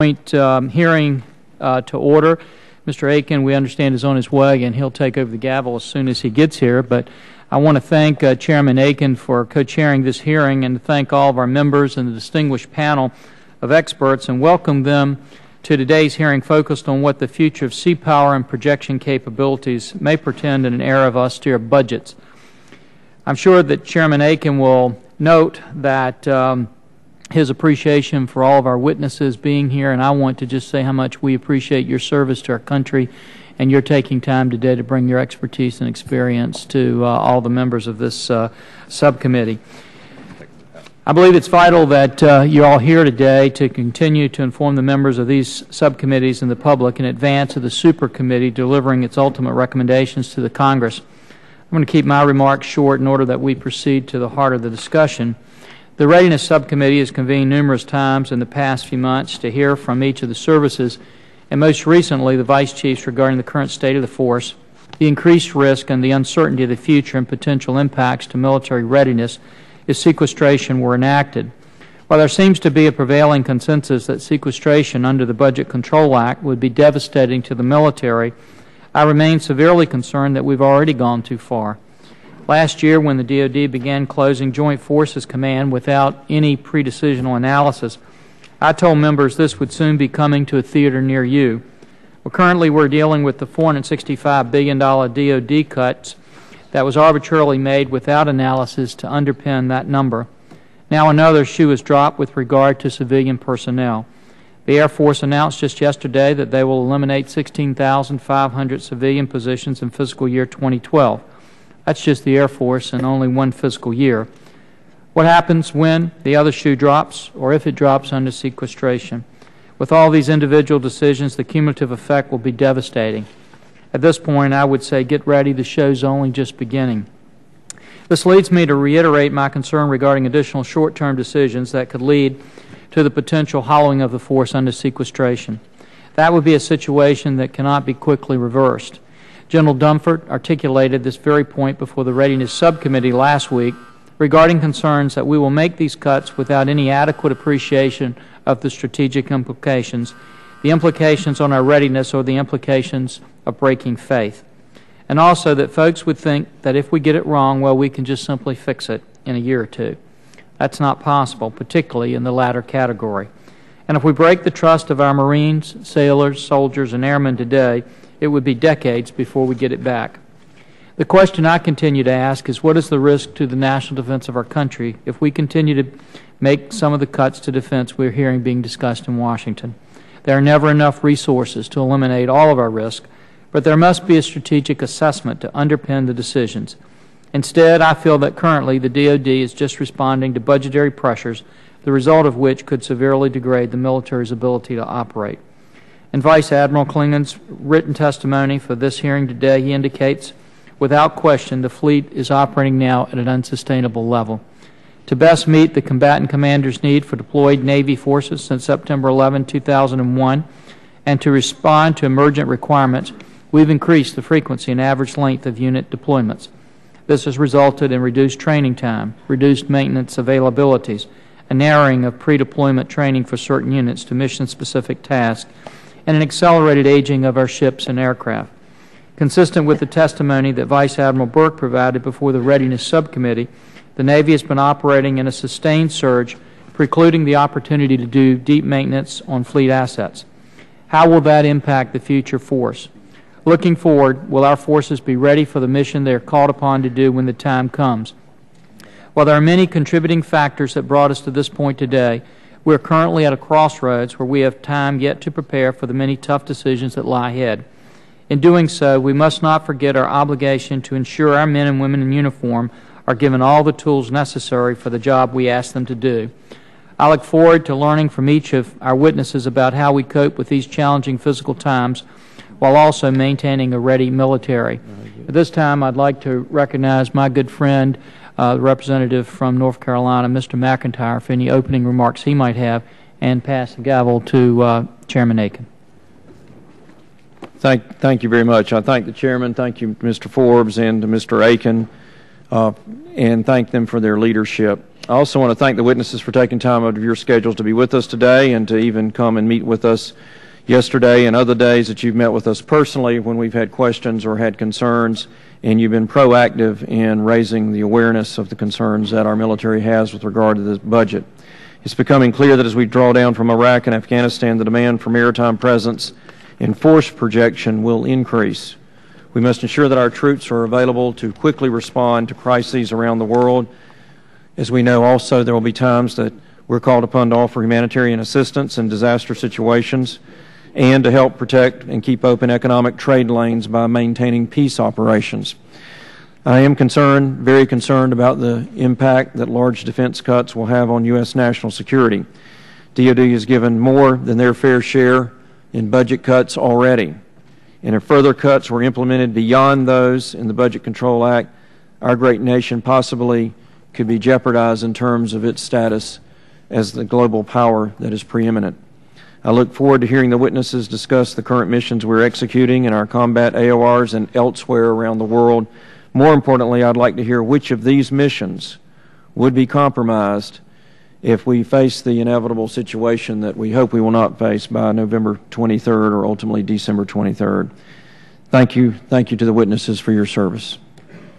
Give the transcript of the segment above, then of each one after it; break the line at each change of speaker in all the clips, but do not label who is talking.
Hearing to order. Mr. Aiken, we understand, is on his way, and he'll take over the gavel as soon as he gets here. But I want to thank Chairman Aiken for co-chairing this hearing, and to thank all of our members and the distinguished panel of experts, and welcome them to today's hearing focused on what the future of Seapower and projection capabilities may portend in an era of austere budgets. I'm sure that Chairman Aiken will note that his appreciation for all of our witnesses being here, and I want to just say how much we appreciate your service to our country and your taking time today to bring your expertise and experience to all the members of this subcommittee. I believe it's vital that you're all here today to continue to inform the members of these subcommittees and the public in advance of the Supercommittee delivering its ultimate recommendations to the Congress. I'm going to keep my remarks short in order that we proceed to the heart of the discussion. The Readiness Subcommittee has convened numerous times in the past few months to hear from each of the services, and most recently the Vice Chiefs regarding the current state of the force, the increased risk and the uncertainty of the future and potential impacts to military readiness if sequestration were enacted. While there seems to be a prevailing consensus that sequestration under the Budget Control Act would be devastating to the military, I remain severely concerned that we've already gone too far. Last year, when the DoD began closing Joint Forces Command without any pre-decisional analysis, I told members this would soon be coming to a theater near you. Well, currently we're dealing with the $465 billion DoD cuts that was arbitrarily made without analysis to underpin that number. Now another shoe is dropped with regard to civilian personnel. The Air Force announced just yesterday that they will eliminate 16,500 civilian positions in fiscal year 2012. That's just the Air Force in only one fiscal year. What happens when the other shoe drops, or if it drops under sequestration? With all these individual decisions, the cumulative effect will be devastating. At this point, I would say get ready, the show's only just beginning. This leads me to reiterate my concern regarding additional short-term decisions that could lead to the potential hollowing of the force under sequestration. That would be a situation that cannot be quickly reversed. General Dunford articulated this very point before the Readiness Subcommittee last week regarding concerns that we will make these cuts without any adequate appreciation of the strategic implications, the implications on our readiness, or the implications of breaking faith. And also that folks would think that if we get it wrong, well, we can just simply fix it in a year or two. That's not possible, particularly in the latter category. And if we break the trust of our Marines, sailors, soldiers, and airmen today, it would be decades before we get it back. The question I continue to ask is, what is the risk to the national defense of our country if we continue to make some of the cuts to defense we're hearing being discussed in Washington? There are never enough resources to eliminate all of our risk, but there must be a strategic assessment to underpin the decisions. Instead, I feel that currently the DoD is just responding to budgetary pressures, the result of which could severely degrade the military's ability to operate. In Vice Admiral Klingen's written testimony for this hearing today, he indicates, without question, the fleet is operating now at an unsustainable level. To best meet the combatant commander's need for deployed Navy forces since September 11, 2001, and to respond to emergent requirements, we've increased the frequency and average length of unit deployments. This has resulted in reduced training time, reduced maintenance availabilities, a narrowing of pre-deployment training for certain units to mission-specific tasks, and an accelerated aging of our ships and aircraft. Consistent with the testimony that Vice Admiral Burke provided before the Readiness Subcommittee, the Navy has been operating in a sustained surge, precluding the opportunity to do deep maintenance on fleet assets. How will that impact the future force? Looking forward, will our forces be ready for the mission they are called upon to do when the time comes? While there are many contributing factors that brought us to this point today, we are currently at a crossroads where we have time yet to prepare for the many tough decisions that lie ahead. In doing so, we must not forget our obligation to ensure our men and women in uniform are given all the tools necessary for the job we ask them to do. I look forward to learning from each of our witnesses about how we cope with these challenging physical times while also maintaining a ready military. At this time, I'd like to recognize my good friend, the representative from North Carolina, Mr. McIntyre, for any opening remarks he might have, and pass the gavel to Chairman Aiken.
Thank you very much. I thank the Chairman, thank you Mr. Forbes and Mr. Aiken, and thank them for their leadership. I also want to thank the witnesses for taking time out of your schedules to be with us today and to even come and meet with us yesterday and other days that you've met with us personally when we've had questions or had concerns, and you've been proactive in raising the awareness of the concerns that our military has with regard to this budget. It's becoming clear that as we draw down from Iraq and Afghanistan, the demand for maritime presence and force projection will increase. We must ensure that our troops are available to quickly respond to crises around the world. As we know also, there will be times that we're called upon to offer humanitarian assistance in disaster situations and to help protect and keep open economic trade lanes by maintaining peace operations. I am concerned, very concerned about the impact that large defense cuts will have on U.S. national security. DoD has given more than their fair share in budget cuts already. And if further cuts were implemented beyond those in the Budget Control Act, our great nation possibly could be jeopardized in terms of its status as the global power that is preeminent. I look forward to hearing the witnesses discuss the current missions we're executing in our combat AORs and elsewhere around the world. More importantly, I'd like to hear which of these missions would be compromised if we face the inevitable situation that we hope we will not face by November 23rd or ultimately December 23rd. Thank you to the witnesses for your service.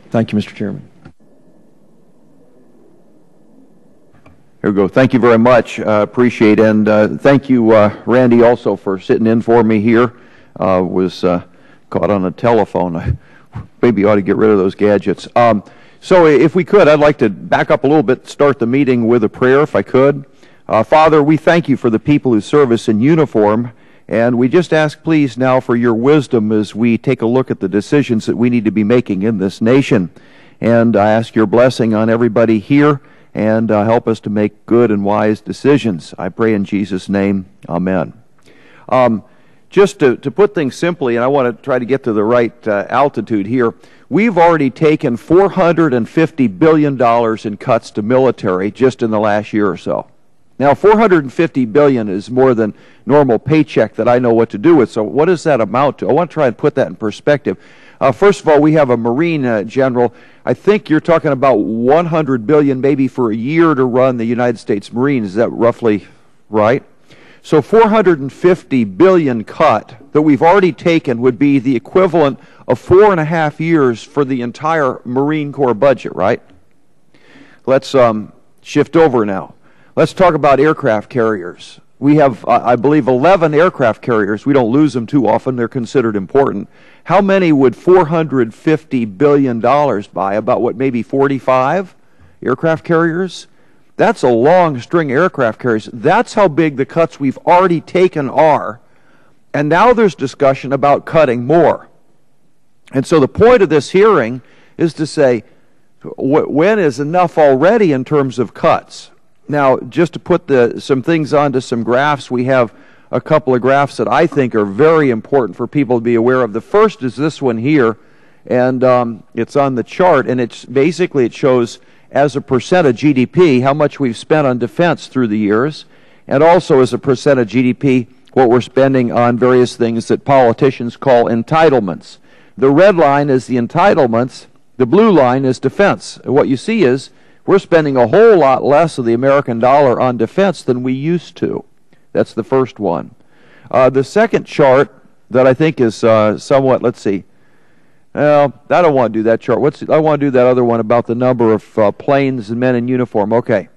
Thank you, Mr. Chairman.
Here we go. Thank you very much. Appreciate it. And thank you, Randy, also for sitting in for me here. Was caught on a telephone. I maybe ought to get rid of those gadgets. So if we could, I'd like to back up a little bit, start the meeting with a prayer, if I could. Father, we thank you for the people who serve us in uniform, and we just ask, please, now for your wisdom as we take a look at the decisions that we need to be making in this nation. And I ask your blessing on everybody here, and help us to make good and wise decisions. I pray in Jesus' name, amen. Just to put things simply, and I want to try to get to the right altitude here, we've already taken $450 billion in cuts to military just in the last year or so. Now, $450 billion is more than normal paycheck that I know what to do with, so what does that amount to? I want to try and put that in perspective. First of all, we have a Marine general. I think you're talking about $100 billion maybe for a year to run the United States Marines. Is that roughly right? So $450 billion cut that we've already taken would be the equivalent of 4.5 years for the entire Marine Corps budget, right? Let's shift over now. Let's talk about aircraft carriers. We have, I believe, 11 aircraft carriers. We don't lose them too often. They're considered important. How many would $450 billion buy? About what, maybe 45 aircraft carriers? That's a long string of aircraft carriers. That's how big the cuts we've already taken are. And now there's discussion about cutting more. And so the point of this hearing is to say, when is enough already in terms of cuts? Now, just to put some things onto some graphs, we have a couple of graphs that I think are very important for people to be aware of. The first is this one here, and it's on the chart, and it's basically it shows as a percent of GDP how much we've spent on defense through the years, and also as a percent of GDP what we're spending on various things that politicians call entitlements. The red line is the entitlements, the blue line is defense. And what you see is we're spending a whole lot less of the American dollar on defense than we used to. That's the first one. The second chart that I think is somewhat, let's see. Well, I don't want to do that chart. I want to do that other one about the number of planes and men in uniform. Okay.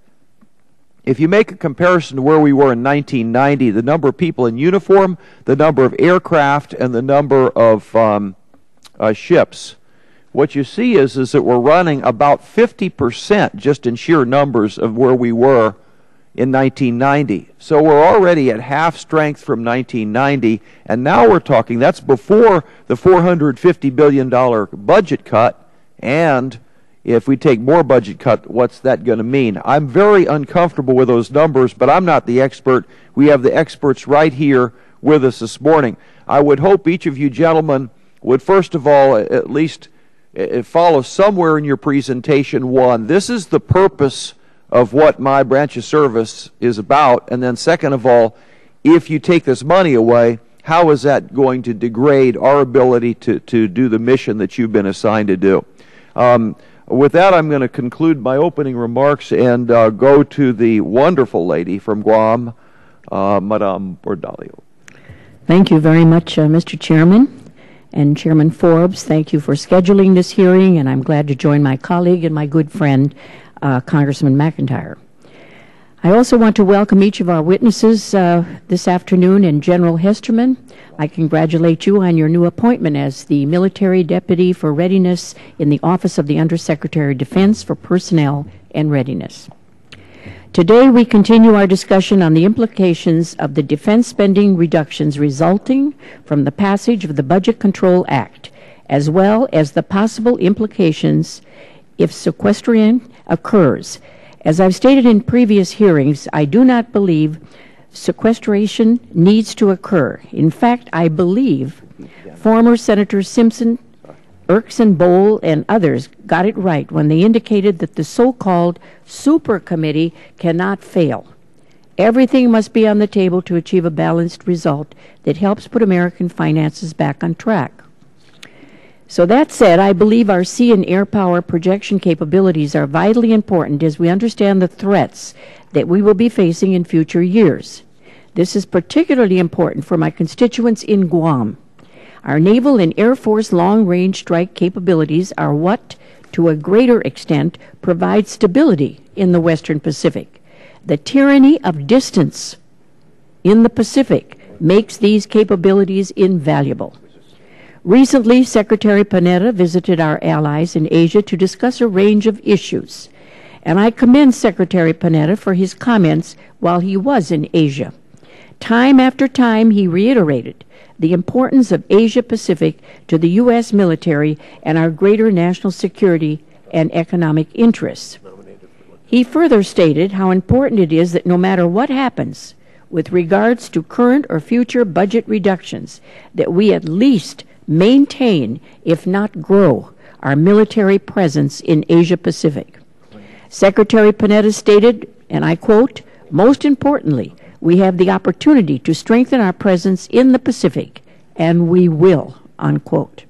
If you make a comparison to where we were in 1990, the number of people in uniform, the number of aircraft, and the number of ships, what you see is that we're running about 50% just in sheer numbers of where we were in 1990. So we're already at half strength from 1990, and now we're talking, that's before the $450 billion budget cut, and if we take more budget cut, what's that going to mean? I'm very uncomfortable with those numbers, but I'm not the expert. We have the experts right here with us this morning. I would hope each of you gentlemen would first of all at least follow somewhere in your presentation one. This is the purpose of what my branch of service is about. And then second of all, if you take this money away, how is that going to degrade our ability to do the mission that you've been assigned to do? With that, I'm going to conclude my opening remarks and go to the wonderful lady from Guam, Madame Bordalio.
Thank you very much, Mr. Chairman. And Chairman Forbes, thank you for scheduling this hearing, and I'm glad to join my colleague and my good friend, Congressman McIntyre. I also want to welcome each of our witnesses this afternoon, and General Hesterman, I congratulate you on your new appointment as the Military Deputy for Readiness in the Office of the Undersecretary of Defense for Personnel and Readiness. Today we continue our discussion on the implications of the defense spending reductions resulting from the passage of the Budget Control Act, as well as the possible implications if sequestration occurs. As I've stated in previous hearings, I do not believe sequestration needs to occur. In fact, I believe former Senator Simpson, Erskine Bowl, and others got it right when they indicated that the so-called Supercommittee cannot fail. Everything must be on the table to achieve a balanced result that helps put American finances back on track. So that said, I believe our sea and air power projection capabilities are vitally important as we understand the threats that we will be facing in future years. This is particularly important for my constituents in Guam. Our naval and Air Force long-range strike capabilities are what, to a greater extent, provide stability in the Western Pacific. The tyranny of distance in the Pacific makes these capabilities invaluable. Recently, Secretary Panetta visited our allies in Asia to discuss a range of issues, and I commend Secretary Panetta for his comments while he was in Asia. Time after time, he reiterated the importance of Asia-Pacific to the U.S. military and our greater national security and economic interests. He further stated how important it is that no matter what happens with regards to current or future budget reductions, that we at least maintain, if not grow, our military presence in Asia-Pacific. Secretary Panetta stated, and I quote, "Most importantly, we have the opportunity to strengthen our presence in the Pacific, and we will," unquote.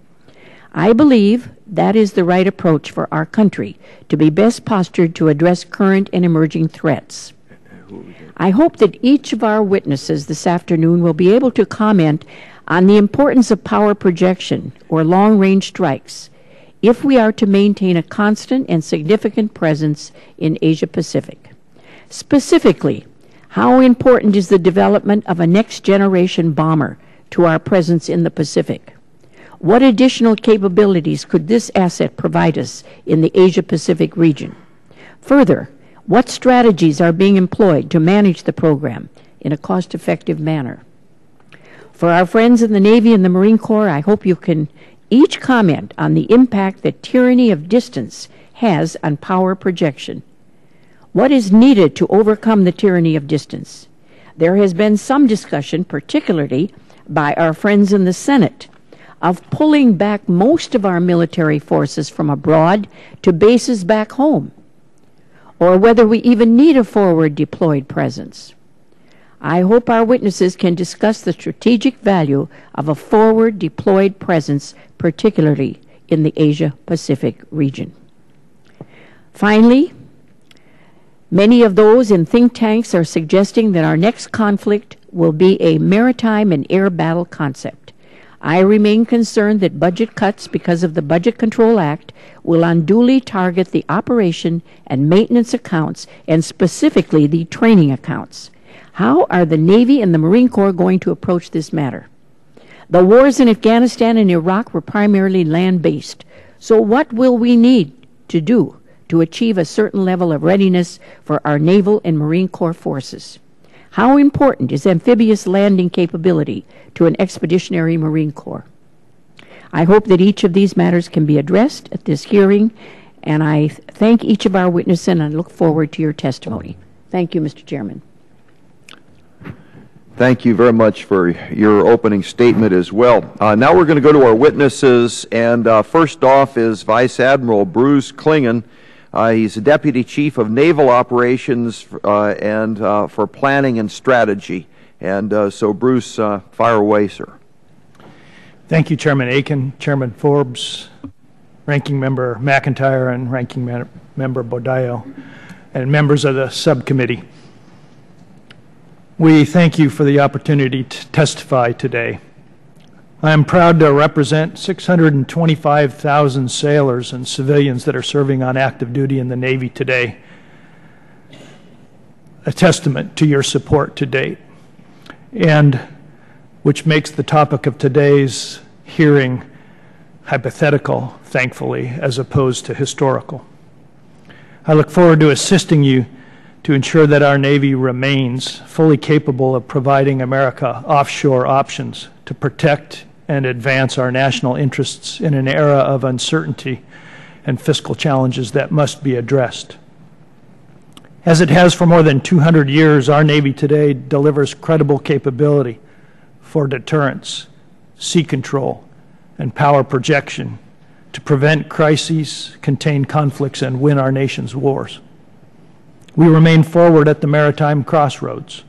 I believe that is the right approach for our country to be best postured to address current and emerging threats. I hope that each of our witnesses this afternoon will be able to comment on the importance of power projection or long-range strikes if we are to maintain a constant and significant presence in Asia-Pacific. Specifically, how important is the development of a next-generation bomber to our presence in the Pacific? What additional capabilities could this asset provide us in the Asia-Pacific region? Further, what strategies are being employed to manage the program in a cost-effective manner? For our friends in the Navy and the Marine Corps, I hope you can each comment on the impact that tyranny of distance has on power projection. What is needed to overcome the tyranny of distance? There has been some discussion, particularly by our friends in the Senate, of pulling back most of our military forces from abroad to bases back home, or whether we even need a forward deployed presence. I hope our witnesses can discuss the strategic value of a forward deployed presence, particularly in the Asia-Pacific region. Finally, many of those in think tanks are suggesting that our next conflict will be a maritime and air battle concept. I remain concerned that budget cuts because of the Budget Control Act will unduly target the operation and maintenance accounts, and specifically the training accounts. How are the Navy and the Marine Corps going to approach this matter? The wars in Afghanistan and Iraq were primarily land-based. So what will we need to do to achieve a certain level of readiness for our naval and Marine Corps forces? How important is amphibious landing capability to an expeditionary Marine Corps? I hope that each of these matters can be addressed at this hearing, and I thank each of our witnesses and I look forward to your testimony. Thank you, Mr. Chairman.
Thank you very much for your opening statement as well. Now we're going to go to our witnesses, and first off is Vice Admiral Bruce Klingon. He's the Deputy Chief of Naval Operations and for Planning and Strategy. And so, Bruce, fire away, sir.
Thank you, Chairman Aiken, Chairman Forbes, Ranking Member McIntyre and Ranking Member Bodillo, and members of the subcommittee. We thank you for the opportunity to testify today. I am proud to represent 625,000 sailors and civilians that are serving on active duty in the Navy today, a testament to your support to date, and which makes the topic of today's hearing hypothetical, thankfully, as opposed to historical. I look forward to assisting you to ensure that our Navy remains fully capable of providing America offshore options to protect and advance our national interests in an era of uncertainty and fiscal challenges that must be addressed. As it has for more than 200 years, our Navy today delivers credible capability for deterrence, sea control, and power projection to prevent crises, contain conflicts, and win our nation's wars. We remain forward at the maritime crossroads,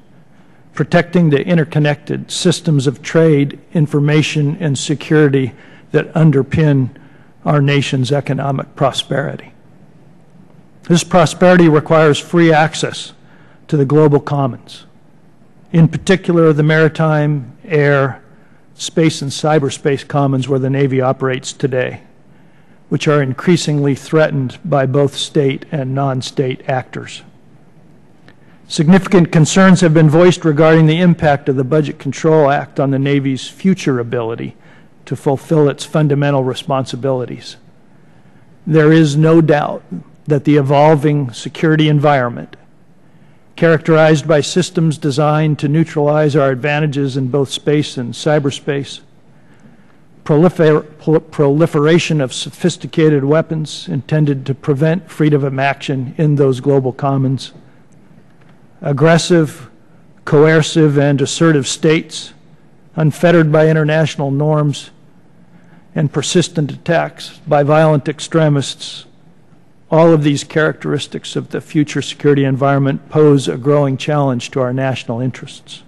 protecting the interconnected systems of trade, information, and security that underpin our nation's economic prosperity. This prosperity requires free access to the global commons, in particular the maritime, air, space, and cyberspace commons where the Navy operates today, which are increasingly threatened by both state and non-state actors. Significant concerns have been voiced regarding the impact of the Budget Control Act on the Navy's future ability to fulfill its fundamental responsibilities. There is no doubt that the evolving security environment, characterized by systems designed to neutralize our advantages in both space and cyberspace, proliferation of sophisticated weapons intended to prevent freedom of action in those global commons, aggressive, coercive, and assertive states, unfettered by international norms, and persistent attacks by violent extremists. All of these characteristics of the future security environment pose a growing challenge to our national interests.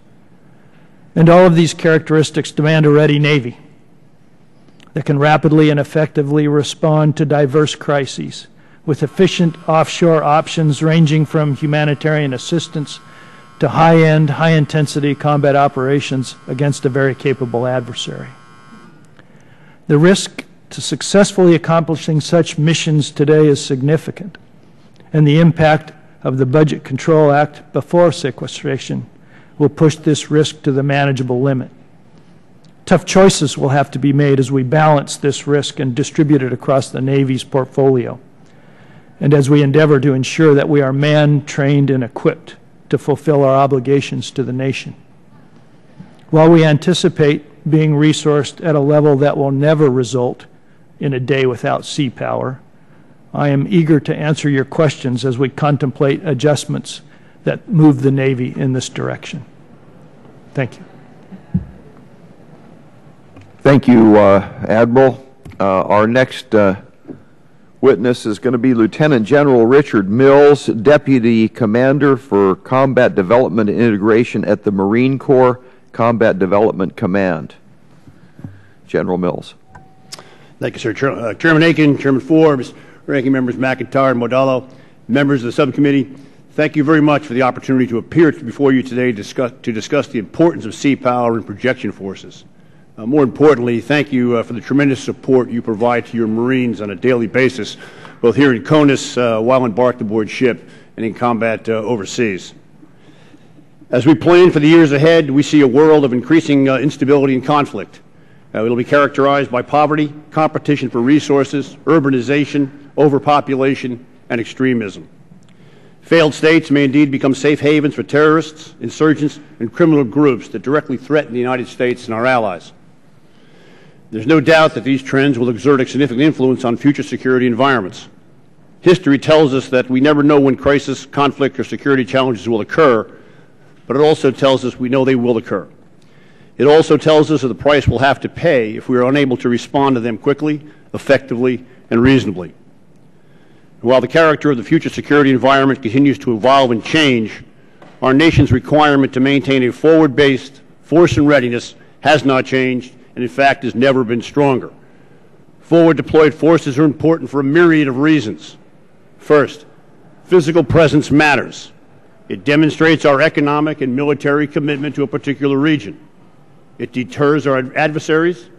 And all of these characteristics demand a ready Navy that can rapidly and effectively respond to diverse crises, with efficient offshore options ranging from humanitarian assistance to high-end, high-intensity combat operations against a very capable adversary. The risk to successfully accomplishing such missions today is significant, and the impact of the Budget Control Act before sequestration will push this risk to the manageable limit. Tough choices will have to be made as we balance this risk and distribute it across the Navy's portfolio, and as we endeavor to ensure that we are manned, trained, and equipped to fulfill our obligations to the nation. While we anticipate being resourced at a level that will never result in a day without Seapower, I am eager to answer your questions as we contemplate adjustments that move the Navy in this direction. Thank you.
Thank you, Admiral. Our next witness is going to be Lieutenant General Richard Mills, Deputy Commander for Combat Development and Integration at the Marine Corps Combat Development Command. General Mills.
Thank you, sir. Chairman Aiken, Chairman Forbes, Ranking Members McIntyre and Modelo, members of the subcommittee, thank you very much for the opportunity to appear before you today to discuss the importance of sea power and projection forces. More importantly, thank you for the tremendous support you provide to your Marines on a daily basis, both here in CONUS while embarked aboard ship and in combat overseas. As we plan for the years ahead, we see a world of increasing instability and conflict. It will be characterized by poverty, competition for resources, urbanization, overpopulation, and extremism. Failed states may indeed become safe havens for terrorists, insurgents, and criminal groups that directly threaten the United States and our allies. There's no doubt that these trends will exert a significant influence on future security environments. History tells us that we never know when crisis, conflict, or security challenges will occur, but it also tells us we know they will occur. It also tells us of the price we'll have to pay if we are unable to respond to them quickly, effectively, and reasonably. While the character of the future security environment continues to evolve and change, our nation's requirement to maintain a forward-based force and readiness has not changed and, in fact, has never been stronger. Forward deployed forces are important for a myriad of reasons. First, physical presence matters. It demonstrates our economic and military commitment to a particular region. It deters our adversaries,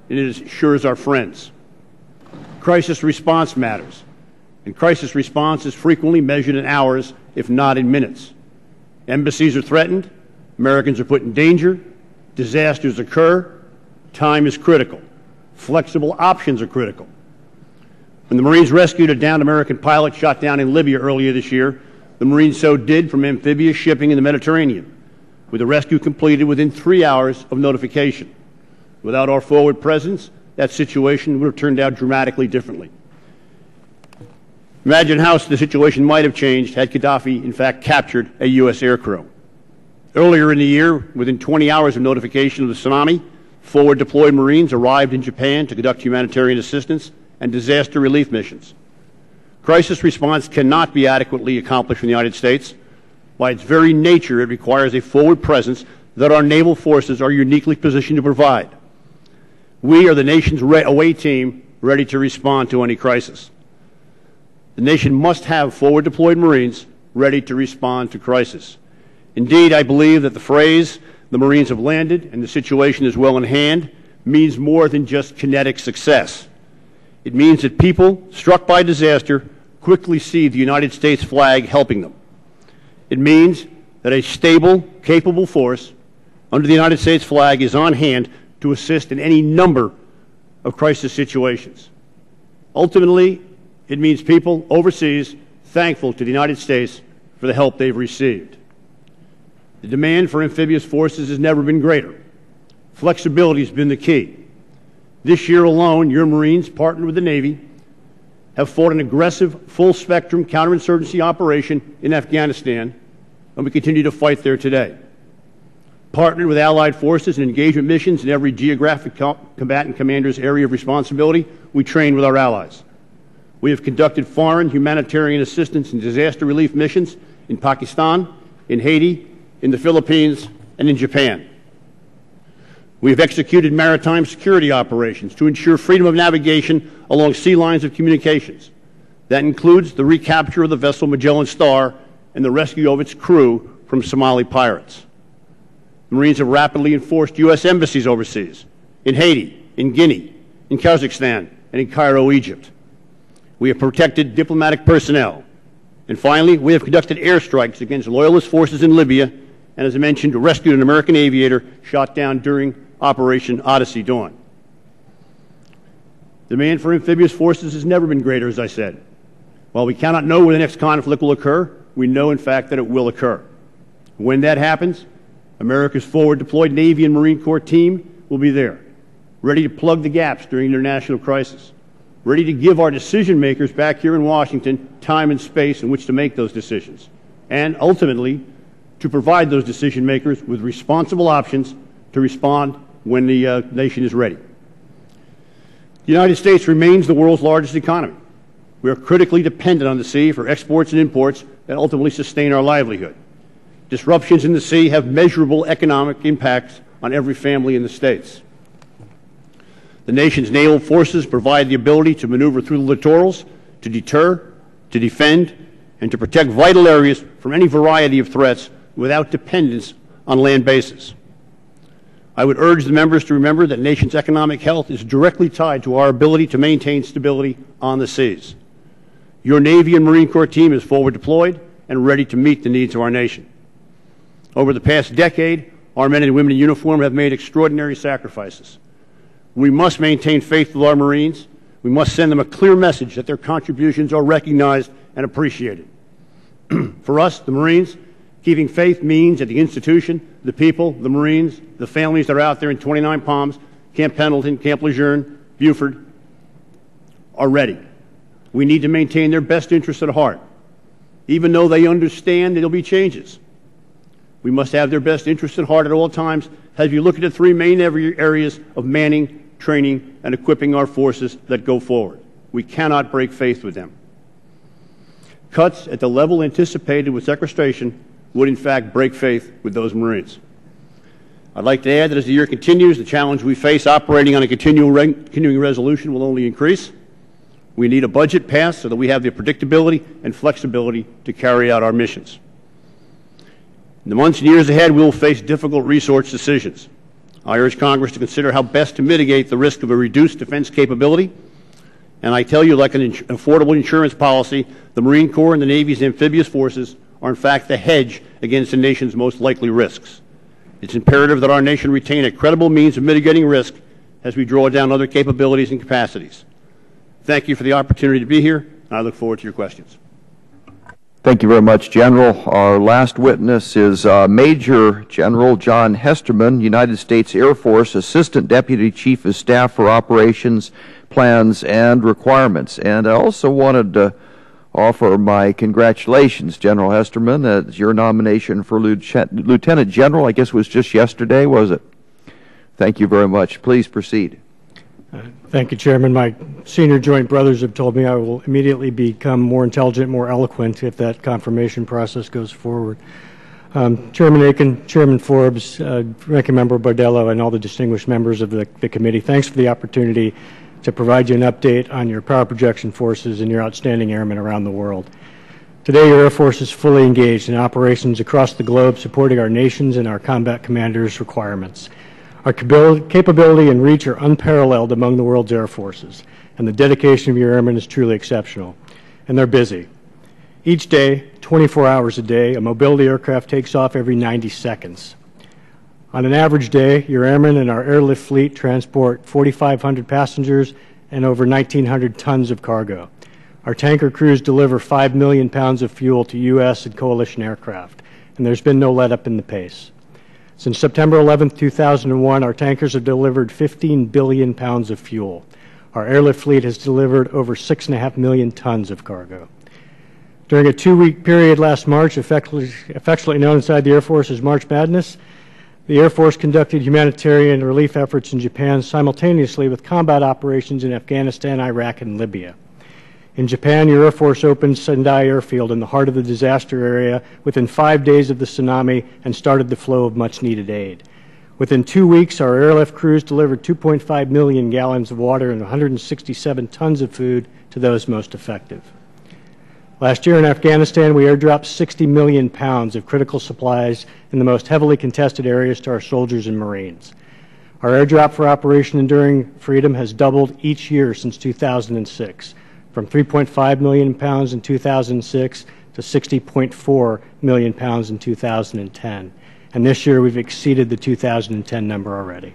and it assures our friends. Crisis response matters, and crisis response is frequently measured in hours, if not in minutes. Embassies are threatened, Americans are put in danger, disasters occur, time is critical. Flexible options are critical. When the Marines rescued a downed American pilot shot down in Libya earlier this year, the Marines so did from amphibious shipping in the Mediterranean, with the rescue completed within 3 hours of notification. Without our forward presence, that situation would have turned out dramatically differently. Imagine how the situation might have changed had Gaddafi, in fact, captured a U.S. aircrew. Earlier in the year, within 20 hours of notification of the tsunami, forward deployed Marines arrived in Japan to conduct humanitarian assistance and disaster relief missions. Crisis response cannot be adequately accomplished in the United States. By its very nature, it requires a forward presence that our naval forces are uniquely positioned to provide. We are the nation's away team ready to respond to any crisis. The nation must have forward deployed Marines ready to respond to crisis. Indeed, I believe that the phrase, "the Marines have landed and the situation is well in hand," means more than just kinetic success. It means that people struck by disaster quickly see the United States flag helping them. It means that a stable, capable force under the United States flag is on hand to assist in any number of crisis situations. Ultimately, it means people overseas thankful to the United States for the help they've received. The demand for amphibious forces has never been greater. Flexibility has been the key. This year alone, your Marines, partnered with the Navy, have fought an aggressive, full-spectrum counterinsurgency operation in Afghanistan, and we continue to fight there today. Partnered with allied forces in engagement missions in every geographic combatant commander's area of responsibility, we train with our allies. We have conducted foreign humanitarian assistance and disaster relief missions in Pakistan, in Haiti, in the Philippines, and in Japan. We have executed maritime security operations to ensure freedom of navigation along sea lines of communications. That includes the recapture of the vessel Magellan Star and the rescue of its crew from Somali pirates. The Marines have rapidly enforced U.S. embassies overseas, in Haiti, in Guinea, in Kazakhstan, and in Cairo, Egypt. We have protected diplomatic personnel. And finally, we have conducted airstrikes against loyalist forces in Libya and, as I mentioned, rescued an American aviator shot down during Operation Odyssey Dawn. The demand for amphibious forces has never been greater, as I said. While we cannot know where the next conflict will occur, we know, in fact, that it will occur. When that happens, America's forward-deployed Navy and Marine Corps team will be there, ready to plug the gaps during international crisis, ready to give our decision-makers back here in Washington time and space in which to make those decisions, and ultimately to provide those decision-makers with responsible options to respond when the nation is ready. The United States remains the world's largest economy. We are critically dependent on the sea for exports and imports that ultimately sustain our livelihood. Disruptions in the sea have measurable economic impacts on every family in the States. The nation's naval forces provide the ability to maneuver through the littorals, to deter, to defend, and to protect vital areas from any variety of threats without dependence on land bases. I would urge the members to remember that the nation's economic health is directly tied to our ability to maintain stability on the seas. Your Navy and Marine Corps team is forward deployed and ready to meet the needs of our nation. Over the past decade, our men and women in uniform have made extraordinary sacrifices. We must maintain faith with our Marines. We must send them a clear message that their contributions are recognized and appreciated. For us, the Marines, keeping faith means that the institution, the people, the Marines, the families that are out there in 29 Palms, Camp Pendleton, Camp Lejeune, Buford, are ready. We need to maintain their best interests at heart, even though they understand that there will be changes. We must have their best interests at heart at all times as you look at the three main areas of manning, training, and equipping our forces that go forward. We cannot break faith with them. Cuts at the level anticipated with sequestration would in fact break faith with those Marines. I'd like to add that as the year continues, the challenge we face operating on a continuing resolution will only increase. We need a budget passed so that we have the predictability and flexibility to carry out our missions. In the months and years ahead, we will face difficult resource decisions. I urge Congress to consider how best to mitigate the risk of a reduced defense capability. And I tell you, like an affordable insurance policy, the Marine Corps and the Navy's amphibious forces are in fact the hedge against the nation's most likely risks. It's imperative that our nation retain a credible means of mitigating risk as we draw down other capabilities and capacities. Thank you for the opportunity to be here, and I look forward to your questions.
Thank you very much, General. Our last witness is Major General John Hesterman, United States Air Force Assistant Deputy Chief of Staff for Operations, Plans, and Requirements. And I also wanted to offer my congratulations, General Hesterman. That's your nomination for Lieutenant General, I guess, was just yesterday, was it? Thank you very much. Please proceed.
Thank you, Chairman. My senior joint brothers have told me I will immediately become more intelligent, more eloquent if that confirmation process goes forward. Chairman Aiken, Chairman Forbes, Ranking Member Bordello, and all the distinguished members of the committee, thanks for the opportunity to provide you an update on your power projection forces and your outstanding airmen around the world. Today, your Air Force is fully engaged in operations across the globe supporting our nations and our combat commanders' requirements. Our capability and reach are unparalleled among the world's air forces, and the dedication of your airmen is truly exceptional. And they're busy. Each day, 24 hours a day, a mobility aircraft takes off every 90 seconds. On an average day, your airmen and our airlift fleet transport 4,500 passengers and over 1,900 tons of cargo. Our tanker crews deliver 5 million pounds of fuel to U.S. and coalition aircraft, and there's been no let-up in the pace. Since September 11, 2001, our tankers have delivered 15 billion pounds of fuel. Our airlift fleet has delivered over 6.5 million tons of cargo. During a 2-week period last March, affectionately known inside the Air Force as March Madness, the Air Force conducted humanitarian relief efforts in Japan simultaneously with combat operations in Afghanistan, Iraq, and Libya. In Japan, your Air Force opened Sendai Airfield in the heart of the disaster area within 5 days of the tsunami and started the flow of much-needed aid. Within 2 weeks, our airlift crews delivered 2.5 million gallons of water and 167 tons of food to those most affected. Last year in Afghanistan, we airdropped 60 million pounds of critical supplies in the most heavily contested areas to our soldiers and Marines. Our airdrop for Operation Enduring Freedom has doubled each year since 2006. From 3.5 million pounds in 2006 to 60.4 million pounds in 2010. And this year we've exceeded the 2010 number already.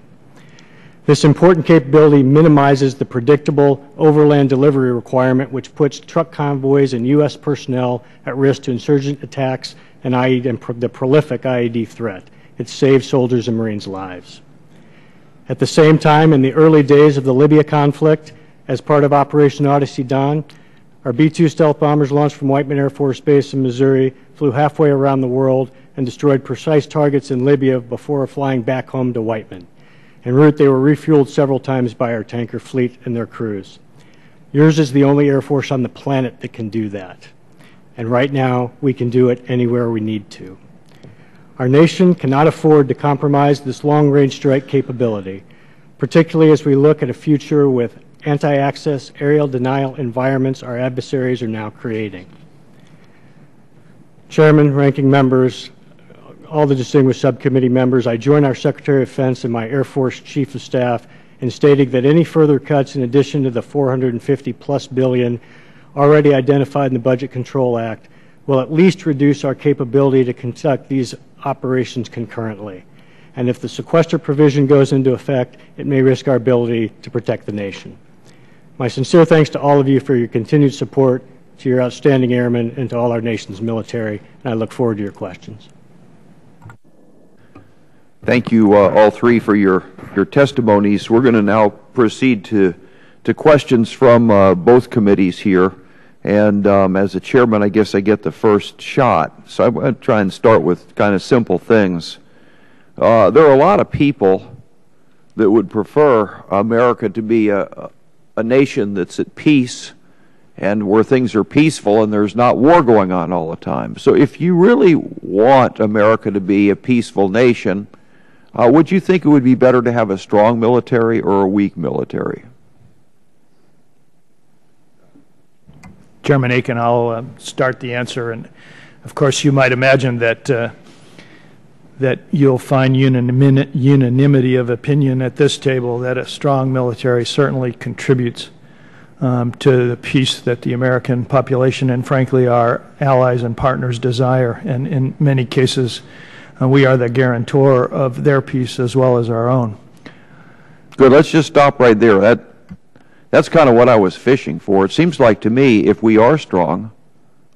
This important capability minimizes the predictable overland delivery requirement, which puts truck convoys and U.S. personnel at risk to insurgent attacks and the prolific IED threat. It saves soldiers and Marines' lives. At the same time, in the early days of the Libya conflict, as part of Operation Odyssey Dawn, our B-2 stealth bombers launched from Whiteman Air Force Base in Missouri, flew halfway around the world, and destroyed precise targets in Libya before flying back home to Whiteman. En route, they were refueled several times by our tanker fleet and their crews. Yours is the only Air Force on the planet that can do that. And right now, we can do it anywhere we need to. Our nation cannot afford to compromise this long-range strike capability, particularly as we look at a future with anti-access aerial denial environments our adversaries are now creating. Chairman, ranking members, all the distinguished subcommittee members, I join our Secretary of Defense and my Air Force Chief of Staff in stating that any further cuts in addition to the $450+ billion already identified in the Budget Control Act will at least reduce our capability to conduct these operations concurrently. And if the sequester provision goes into effect, it may risk our ability to protect the nation. My sincere thanks to all of you for your continued support, to your outstanding airmen, and to all our nation's military, and I look forward to your questions.
Thank you all three for your testimonies. We're going to now proceed to questions from both committees here. And as a chairman, I guess I get the first shot. So I'm going to try and start with kind of simple things. There are a lot of people that would prefer America to be a nation that's at peace and where things are peaceful and there's not war going on all the time. So if you really want America to be a peaceful nation, would you think it would be better to have a strong military or a weak military?
Chairman Aiken, I'll start the answer. And of course, you might imagine that that you'll find unanimity of opinion at this table that a strong military certainly contributes to the peace that the American population and, frankly, our allies and partners desire. And in many cases, we are the guarantor of their peace as well as our own.
Good. Let's just stop right there. That's kind of what I was fishing for. It seems like to me, if we are strong,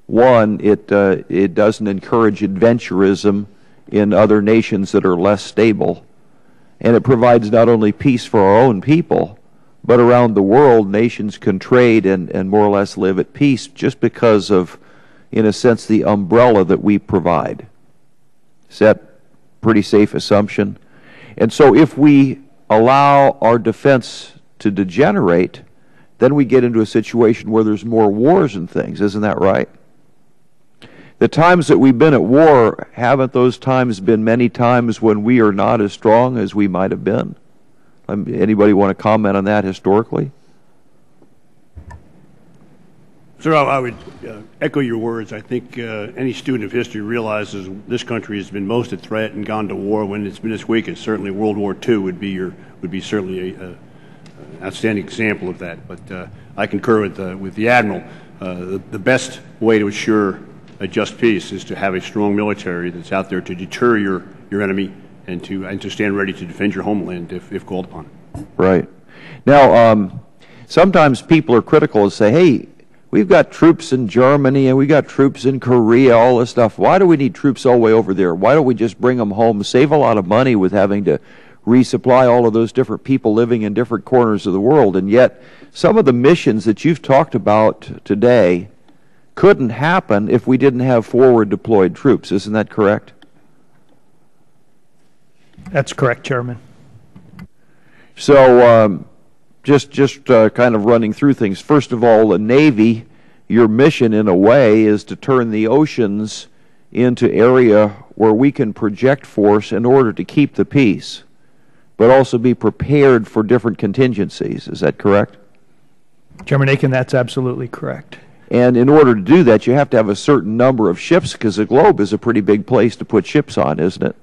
one, it doesn't encourage adventurism in other nations that are less stable, and it provides not only peace for our own people, but around the world, nations can trade and more or less live at peace just because of, in a sense, the umbrella that we provide. Is that a pretty safe assumption? And so if we allow our defense to degenerate, then we get into a situation where there's more wars and things. Isn't that right? The times that we've been at war, haven't those times been many times when we are not as strong as we might have been? Anybody want to comment on that historically?
Sir, I would echo your words. I think any student of history realizes this country has been most at threat and gone to war when it's been its weakest. Certainly World War II would be certainly an outstanding example of that. But I concur with the Admiral. The best way to assure a just peace is to have a strong military that's out there to deter your enemy and to stand ready to defend your homeland if called upon.
Right. Now, sometimes people are critical and say, hey, we've got troops in Germany and we got troops in Korea, all this stuff. Why do we need troops all the way over there? Why don't we just bring them home, save a lot of money with having to resupply all of those different people living in different corners of the world? And yet, some of the missions that you've talked about today couldn't happen if we didn't have forward deployed troops. Isn't that correct?
That's correct, Chairman.
So just kind of running through things. First of all, the Navy, your mission in a way is to turn the oceans into area where we can project force in order to keep the peace, but also be prepared for different contingencies. Is that correct?
Chairman Aiken, that's absolutely correct.
And in order to do that, you have to have a certain number of ships, because the globe is a pretty big place to put ships on, isn't it?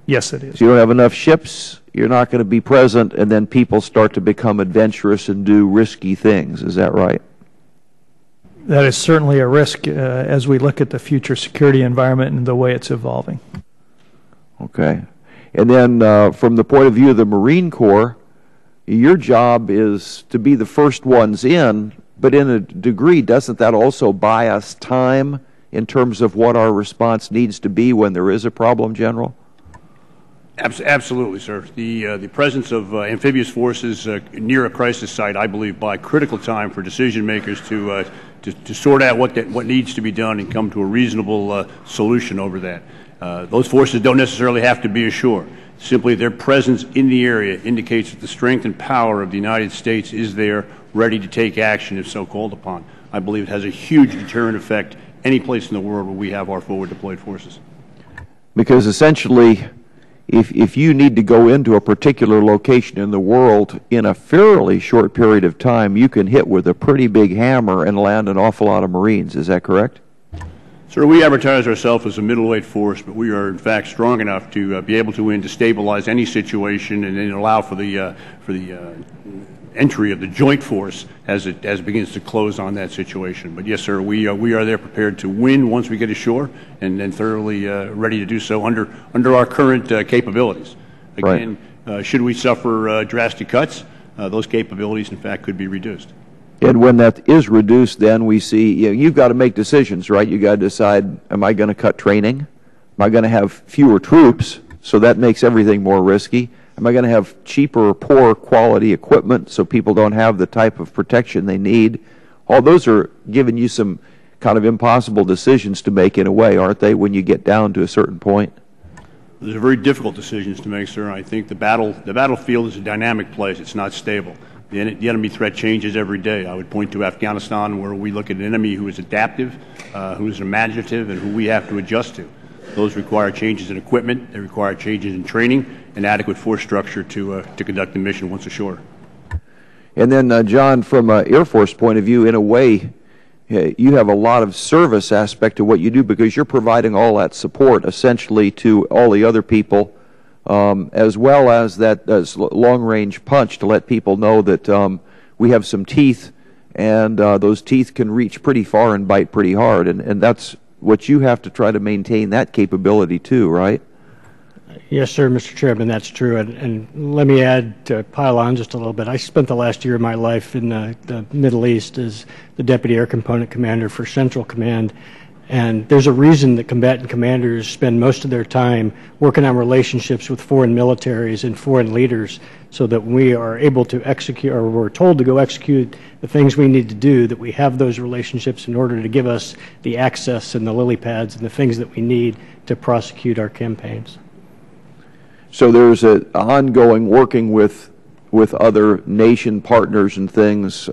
Yes, it is.
So you don't have enough ships, you're not going to be present, and then people start to become adventurous and do risky things. Is that right?
That is certainly a risk as we look at the future security environment and the way it's evolving.
Okay. And then from the point of view of the Marine Corps, your job is to be the first ones in, but in a degree, doesn't that also buy us time in terms of what our response needs to be when there is a problem, General?
Absolutely, sir. The presence of amphibious forces near a crisis site, I believe, buy critical time for decision makers to sort out what needs to be done and come to a reasonable solution over that. Those forces don't necessarily have to be ashore. Simply their presence in the area indicates that the strength and power of the United States is there, ready to take action if so called upon. I believe it has a huge deterrent effect any place in the world where we have our forward deployed forces.
Because essentially, if you need to go into a particular location in the world in a fairly short period of time, you can hit with a pretty big hammer and land an awful lot of Marines. Is that correct?
Sir, we advertise ourselves as a middleweight force, but we are in fact strong enough to be able to stabilize any situation and then allow for the entry of the joint force as it begins to close on that situation. But yes, sir, we are there prepared to win once we get ashore, and then thoroughly ready to do so under our current capabilities. Again, right. Should we suffer drastic cuts, those capabilities in fact could be reduced.
And when that is reduced, then we see, you've got to make decisions, right? You've got to decide, am I going to cut training? Am I going to have fewer troops? So that makes everything more risky. Am I going to have cheaper or poor quality equipment so people don't have the type of protection they need? All those are giving you some kind of impossible decisions to make in a way, aren't they, when you get down to a certain point?
Those are very difficult decisions to make, sir. I think the battlefield is a dynamic place. It's not stable. The enemy threat changes every day. I would point to Afghanistan, where we look at an enemy who is adaptive, who is imaginative, and who we have to adjust to. Those require changes in equipment, they require changes in training, and adequate force structure to conduct the mission once ashore.
And then, John, from an Air Force point of view, in a way, you have a lot of service aspect to what you do because you're providing all that support essentially to all the other people, as well as that long-range punch to let people know that we have some teeth, and those teeth can reach pretty far and bite pretty hard. And that's what you have to try to maintain, that capability too, right?
Yes, sir, Mr. Chairman, that's true. And let me add, to pile on just a little bit, I spent the last year of my life in the Middle East as the Deputy Air Component Commander for Central Command. And there's a reason that combatant commanders spend most of their time working on relationships with foreign militaries and foreign leaders so that we are able to execute, or we're told to go execute the things we need to do, that we have those relationships in order to give us the access and the lily pads and the things that we need to prosecute our campaigns.
So there's an ongoing working with other nation partners and things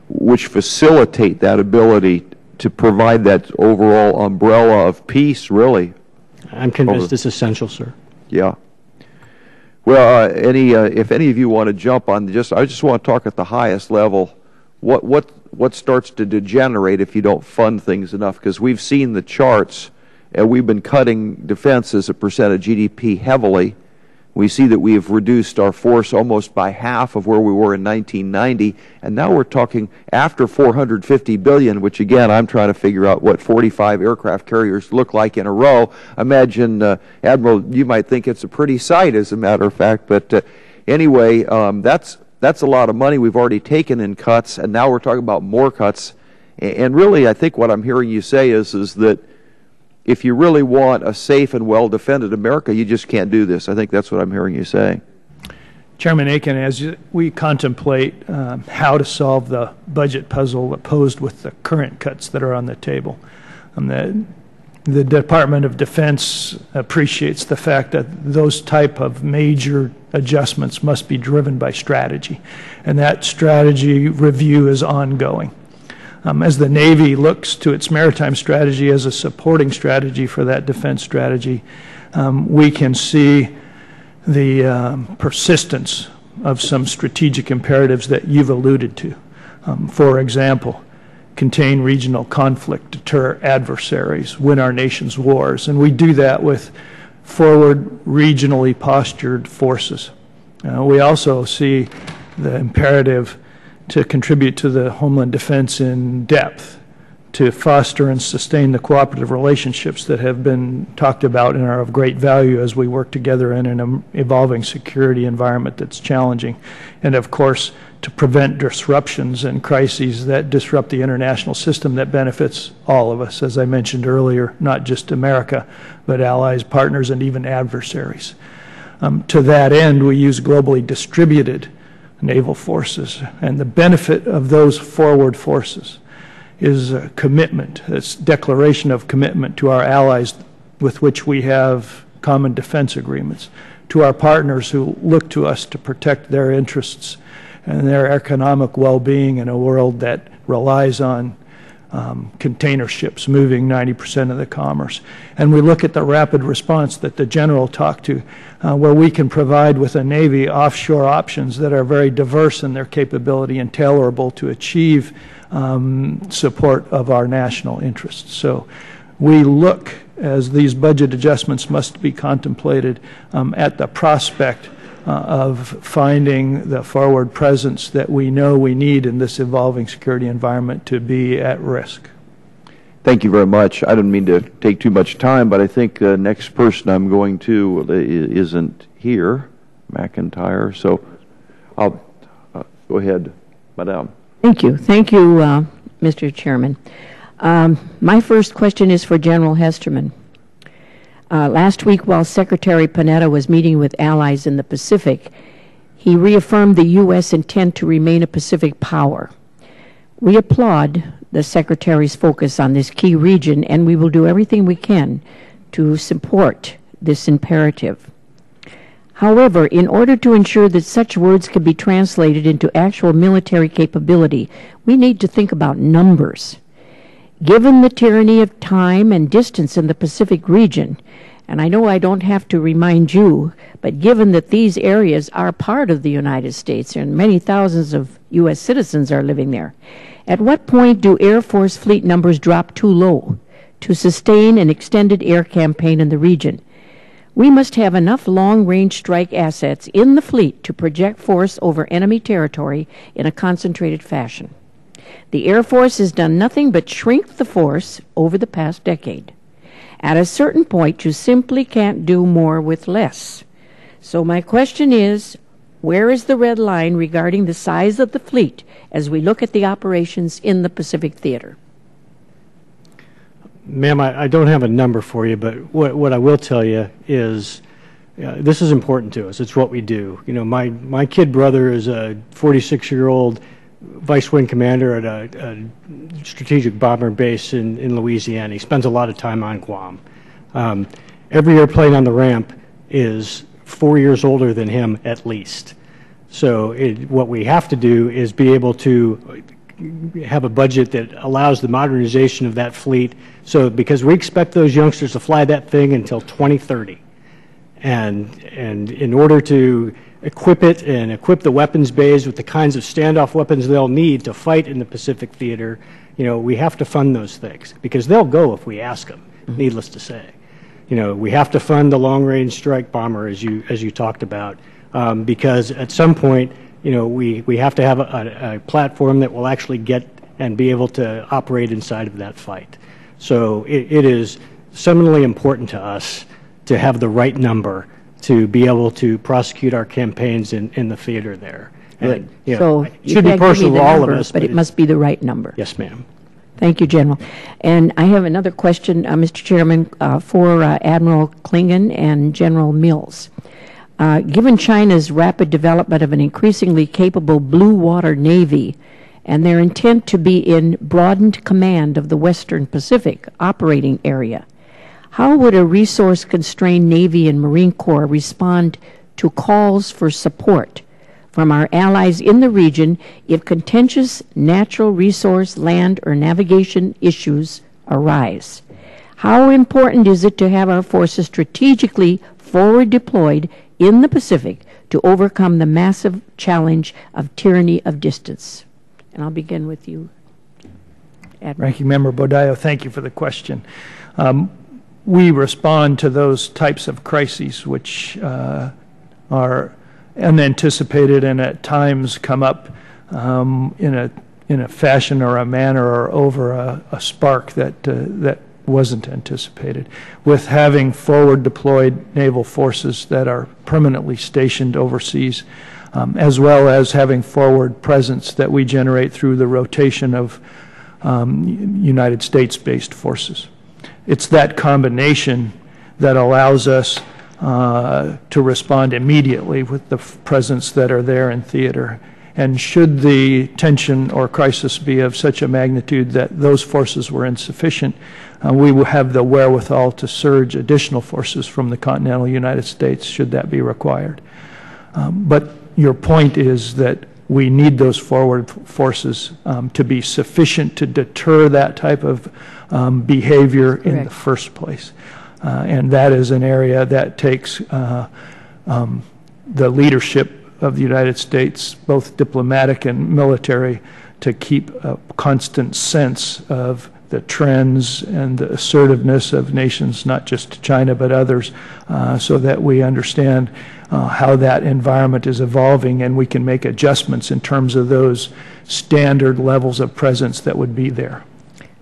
which facilitate that ability to provide that overall umbrella of peace, really.
I'm convinced it's essential, sir.
Yeah. Well, if any of you want to jump on, I just want to talk at the highest level. What starts to degenerate if you don't fund things enough? Because we've seen the charts, and we've been cutting defense as a percent of GDP heavily. We see that we have reduced our force almost by half of where we were in 1990, and now we're talking after $450 billion, which again, I'm trying to figure out what 45 aircraft carriers look like in a row. Imagine, Admiral, you might think it's a pretty sight, as a matter of fact, but anyway, that's a lot of money we've already taken in cuts, and now we're talking about more cuts. And really, I think what I'm hearing you say is that if you really want a safe and well-defended America, you just can't do this. I think that's what I'm hearing you say.
Chairman Aiken, as we contemplate how to solve the budget puzzle posed with the current cuts that are on the table, the Department of Defense appreciates the fact that those type of major adjustments must be driven by strategy, and that strategy review is ongoing. As the Navy looks to its maritime strategy as a supporting strategy for that defense strategy, we can see the persistence of some strategic imperatives that you've alluded to. For example, contain regional conflict, deter adversaries, win our nation's wars. And we do that with forward regionally postured forces. We also see the imperative to contribute to the Homeland Defense in depth, to foster and sustain the cooperative relationships that have been talked about and are of great value as we work together in an evolving security environment that's challenging. And of course, to prevent disruptions and crises that disrupt the international system that benefits all of us, as I mentioned earlier, not just America, but allies, partners, and even adversaries. To that end, we use globally distributed naval forces, and the benefit of those forward forces is a commitment, it's declaration of commitment to our allies with which we have common defense agreements, to our partners who look to us to protect their interests and their economic well-being in a world that relies on container ships moving 90% of the commerce. And we look at the rapid response that the General talked to, where we can provide with a Navy offshore options that are very diverse in their capability and tailorable to achieve support of our national interests. So we look, as these budget adjustments must be contemplated, at the prospect of finding the forward presence that we know we need in this evolving security environment to be at risk.
Thank you very much. I don't mean to take too much time, but I think the next person I'm going to isn't here, McIntyre. So I'll go ahead, Madam.
Thank you. Thank you, Mr. Chairman. My first question is for General Hesterman. Last week, while Secretary Panetta was meeting with allies in the Pacific, he reaffirmed the U.S. intent to remain a Pacific power. We applaud the Secretary's focus on this key region, and we will do everything we can to support this imperative. However, in order to ensure that such words can be translated into actual military capability, we need to think about numbers. Given the tyranny of time and distance in the Pacific region, and I know I don't have to remind you, but given that these areas are part of the United States and many thousands of U.S. citizens are living there, at what point do Air Force fleet numbers drop too low to sustain an extended air campaign in the region? We must have enough long-range strike assets in the fleet to project force over enemy territory in a concentrated fashion. The Air Force has done nothing but shrink the force over the past decade. At a certain point, you simply can't do more with less. So my question is, where is the red line regarding the size of the fleet as we look at the operations in the Pacific Theater?
Ma'am, I don't have a number for you, but what I will tell you is this is important to us. It's what we do. You know, my kid brother is a 46-year-old vice wing commander at a strategic bomber base in Louisiana. He spends a lot of time on Guam. Every airplane on the ramp is 4 years older than him at least. So what we have to do is be able to have a budget that allows the modernization of that fleet, so because we expect those youngsters to fly that thing until 2030. And in order to equip it and equip the weapons bays with the kinds of standoff weapons they'll need to fight in the Pacific Theater, you know, we have to fund those things, because they'll go if we ask them, needless to say. You know, we have to fund the long-range strike bomber, as you talked about, because at some point, you know, we have to have a platform that will actually get and be able to operate inside of that fight. So it is seminally important to us to have the right number to be able to prosecute our campaigns in the theater there.
Good.
You
So
know, it
you
should be
can't give me
personal
the
to all
number,
of us,
but it must be the right number.
Yes, ma'am.
Thank you, General. And I have another question, Mr. Chairman, for Admiral Klingon and General Mills. Given China's rapid development of an increasingly capable blue water navy and their intent to be in broadened command of the Western Pacific operating area, how would a resource-constrained Navy and Marine Corps respond to calls for support from our allies in the region if contentious natural resource, land, or navigation issues arise? How important is it to have our forces strategically forward deployed in the Pacific to overcome the massive challenge of tyranny of distance? And I'll begin with you, Admiral.
Ranking Member Bodillo, thank you for the question. We respond to those types of crises which are unanticipated and at times come up in a fashion or a manner or over a spark that wasn't anticipated. With having forward deployed naval forces that are permanently stationed overseas, as well as having forward presence that we generate through the rotation of United States-based forces. It's that combination that allows us to respond immediately with the presence that are there in theater. And should the tension or crisis be of such a magnitude that those forces were insufficient, we will have the wherewithal to surge additional forces from the continental United States should that be required. But your point is that we need those forward forces to be sufficient to deter that type of behavior in the first place. And that is an area that takes the leadership of the United States, both diplomatic and military, to keep a constant sense of the trends and the assertiveness of nations, not just China but others, so that we understand how that environment is evolving and we can make adjustments in terms of those standard levels of presence that would be there.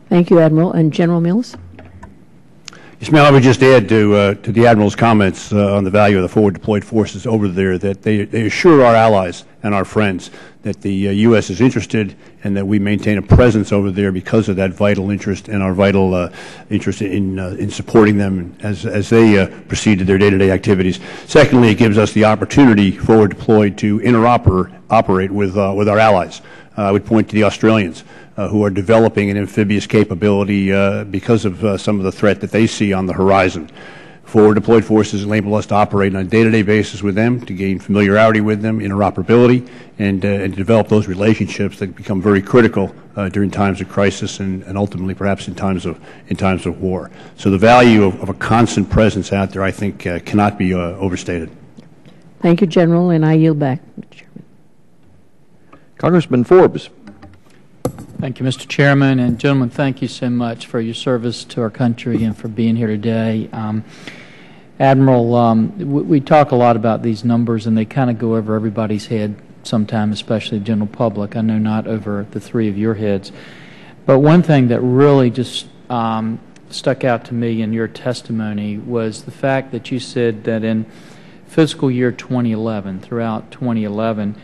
Thank you, Admiral. And General Mills?
Yes, ma'am. I would just add to the Admiral's comments on the value of the forward deployed forces over there that they assure our allies and our friends that the U.S. is interested and that we maintain a presence over there because of that vital interest and our vital interest in supporting them as they proceed to their day-to-day activities. Secondly, it gives us the opportunity forward deployed to interoperate with our allies. I would point to the Australians, who are developing an amphibious capability because of some of the threat that they see on the horizon. Forward deployed forces enable us to operate on a day-to-day basis with them, to gain familiarity with them, interoperability, and to develop those relationships that become very critical during times of crisis and ultimately perhaps in times of war. So the value of a constant presence out there, I think, cannot be overstated.
Thank you, General, and I yield back, Mr. Chairman.
Congressman Forbes.
Thank you, Mr. Chairman. And gentlemen, thank you so much for your service to our country and for being here today. Admiral, we talk a lot about these numbers, and they kind of go over everybody's head sometime, especially the general public. I know not over the three of your heads. But one thing that really just stuck out to me in your testimony was the fact that you said that in fiscal year 2011, throughout 2011,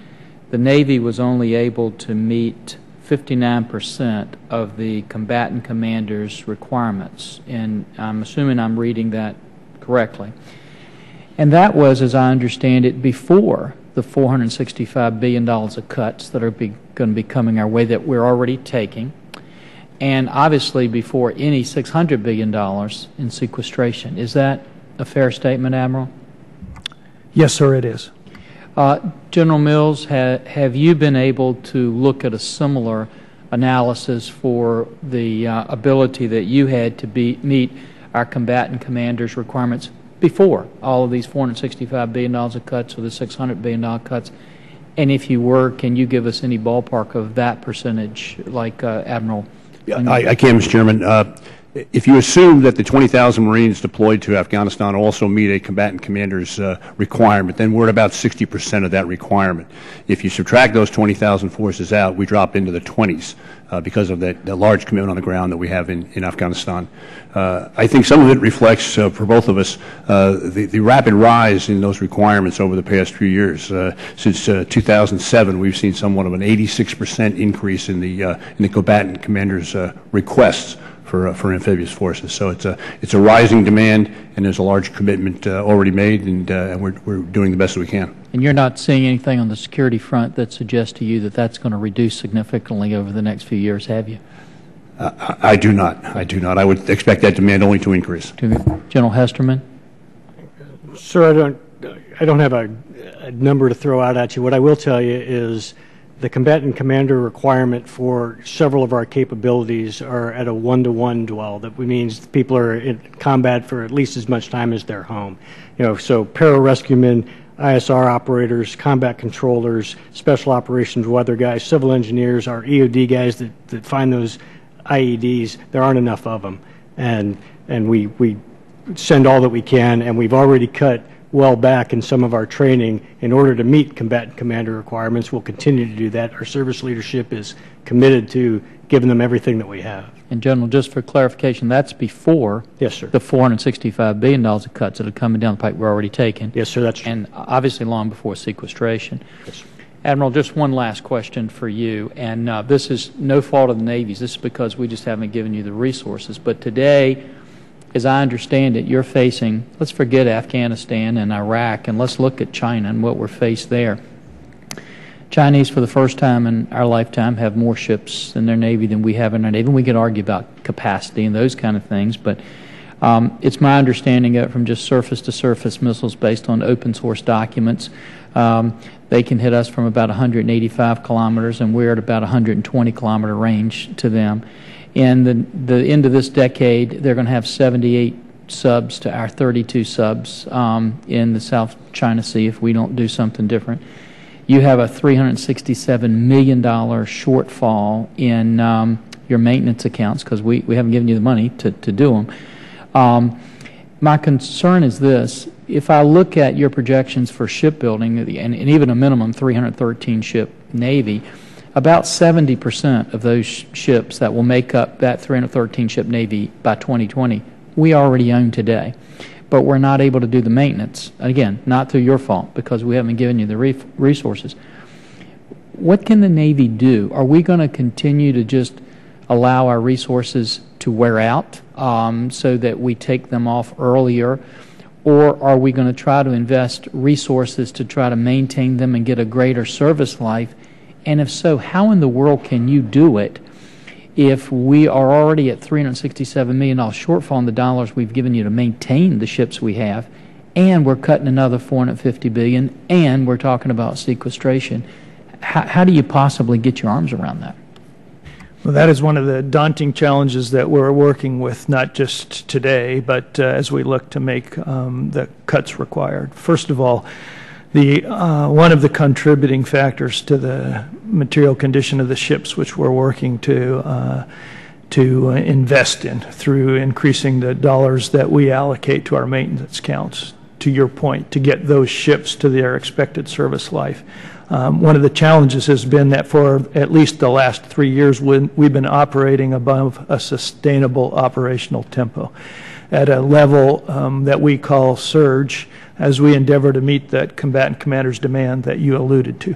the Navy was only able to meet 59% of the combatant commanders' requirements. And I'm assuming I'm reading that correctly. And that was, as I understand it, before the $465 billion of cuts that are going to be coming our way that we're already taking, and obviously before any $600 billion in sequestration. Is that a fair statement, Admiral?
Yes, sir, it is.
General Mills, have you been able to look at a similar analysis for the ability that you had to meet our combatant commanders' requirements before all of these $465 billion of cuts or the $600 billion cuts? And if you were, can you give us any ballpark of that percentage, like Admiral?
I can, Mr. Chairman. If you assume that the 20,000 Marines deployed to Afghanistan also meet a combatant commander's requirement, then we're at about 60% of that requirement. If you subtract those 20,000 forces out, we drop into the 20s because of that large commitment on the ground that we have in Afghanistan. I think some of it reflects, for both of us, the rapid rise in those requirements over the past few years. Since 2007, we've seen somewhat of an 86% increase in the combatant commanders' requests for amphibious forces. So it's a rising demand, and there's a large commitment already made, and we're doing the best that we can.
And you're not seeing anything on the security front that suggests to you that that's going to reduce significantly over the next few years, have you?
I do not. I do not. I would expect that demand only to increase.
General Hesterman?
Sir, I don't have a number to throw out at you. What I will tell you is the combatant commander requirement for several of our capabilities are at a 1-to-1 dwell. That means people are in combat for at least as much time as they're home. So pararescuemen, ISR operators, combat controllers, special operations weather guys, civil engineers, our EOD guys that find those IEDs. There aren't enough of them, and we send all that we can, and we've already cut well back in some of our training in order to meet combatant commander requirements. We'll continue to do that. Our service leadership is committed to giving them everything that we have.
And General, just for clarification, that's before
yes, sir.
The $465 billion of cuts that are coming down the pipe we're already taking.
Yes, sir, that's true.
And obviously long before sequestration.
Yes, sir.
Admiral, just one last question for you, and this is no fault of the Navy's. This is because we just haven't given you the resources. But today, as I understand it, you're facing, let's forget Afghanistan and Iraq, and let's look at China and what we're faced there. Chinese, for the first time in our lifetime, have more ships in their Navy than we have in our Navy. And we could argue about capacity and those kind of things, but it's my understanding that from just surface-to-surface missiles based on open-source documents, they can hit us from about 185 kilometers, and we're at about 120-kilometer range to them. In the end of this decade, they're going to have 78 subs to our 32 subs in the South China Sea if we don't do something different. You have a $367 million shortfall in your maintenance accounts because we haven't given you the money to do them. My concern is this. If I look at your projections for shipbuilding and even a minimum 313 ship Navy, about 70% of those ships that will make up that 313 ship Navy by 2020, we already own today. But we're not able to do the maintenance. Again, not through your fault because we haven't given you the resources. What can the Navy do? Are we going to continue to just allow our resources to wear out so that we take them off earlier? Or are we going to try to invest resources to try to maintain them and get a greater service life? And if so, how in the world can you do it if we are already at $367 million shortfall in the dollars we've given you to maintain the ships we have, and we're cutting another $450 billion, and we're talking about sequestration, how do you possibly get your arms around that?
Well, that is one of the daunting challenges that we're working with, not just today, but as we look to make the cuts required. First of all, one of the contributing factors to the material condition of the ships, which we're working to invest in through increasing the dollars that we allocate to our maintenance counts, to your point, to get those ships to their expected service life. One of the challenges has been that for at least the last 3 years, we've been operating above a sustainable operational tempo at a level that we call surge, as we endeavor to meet that combatant commander's demand that you alluded to.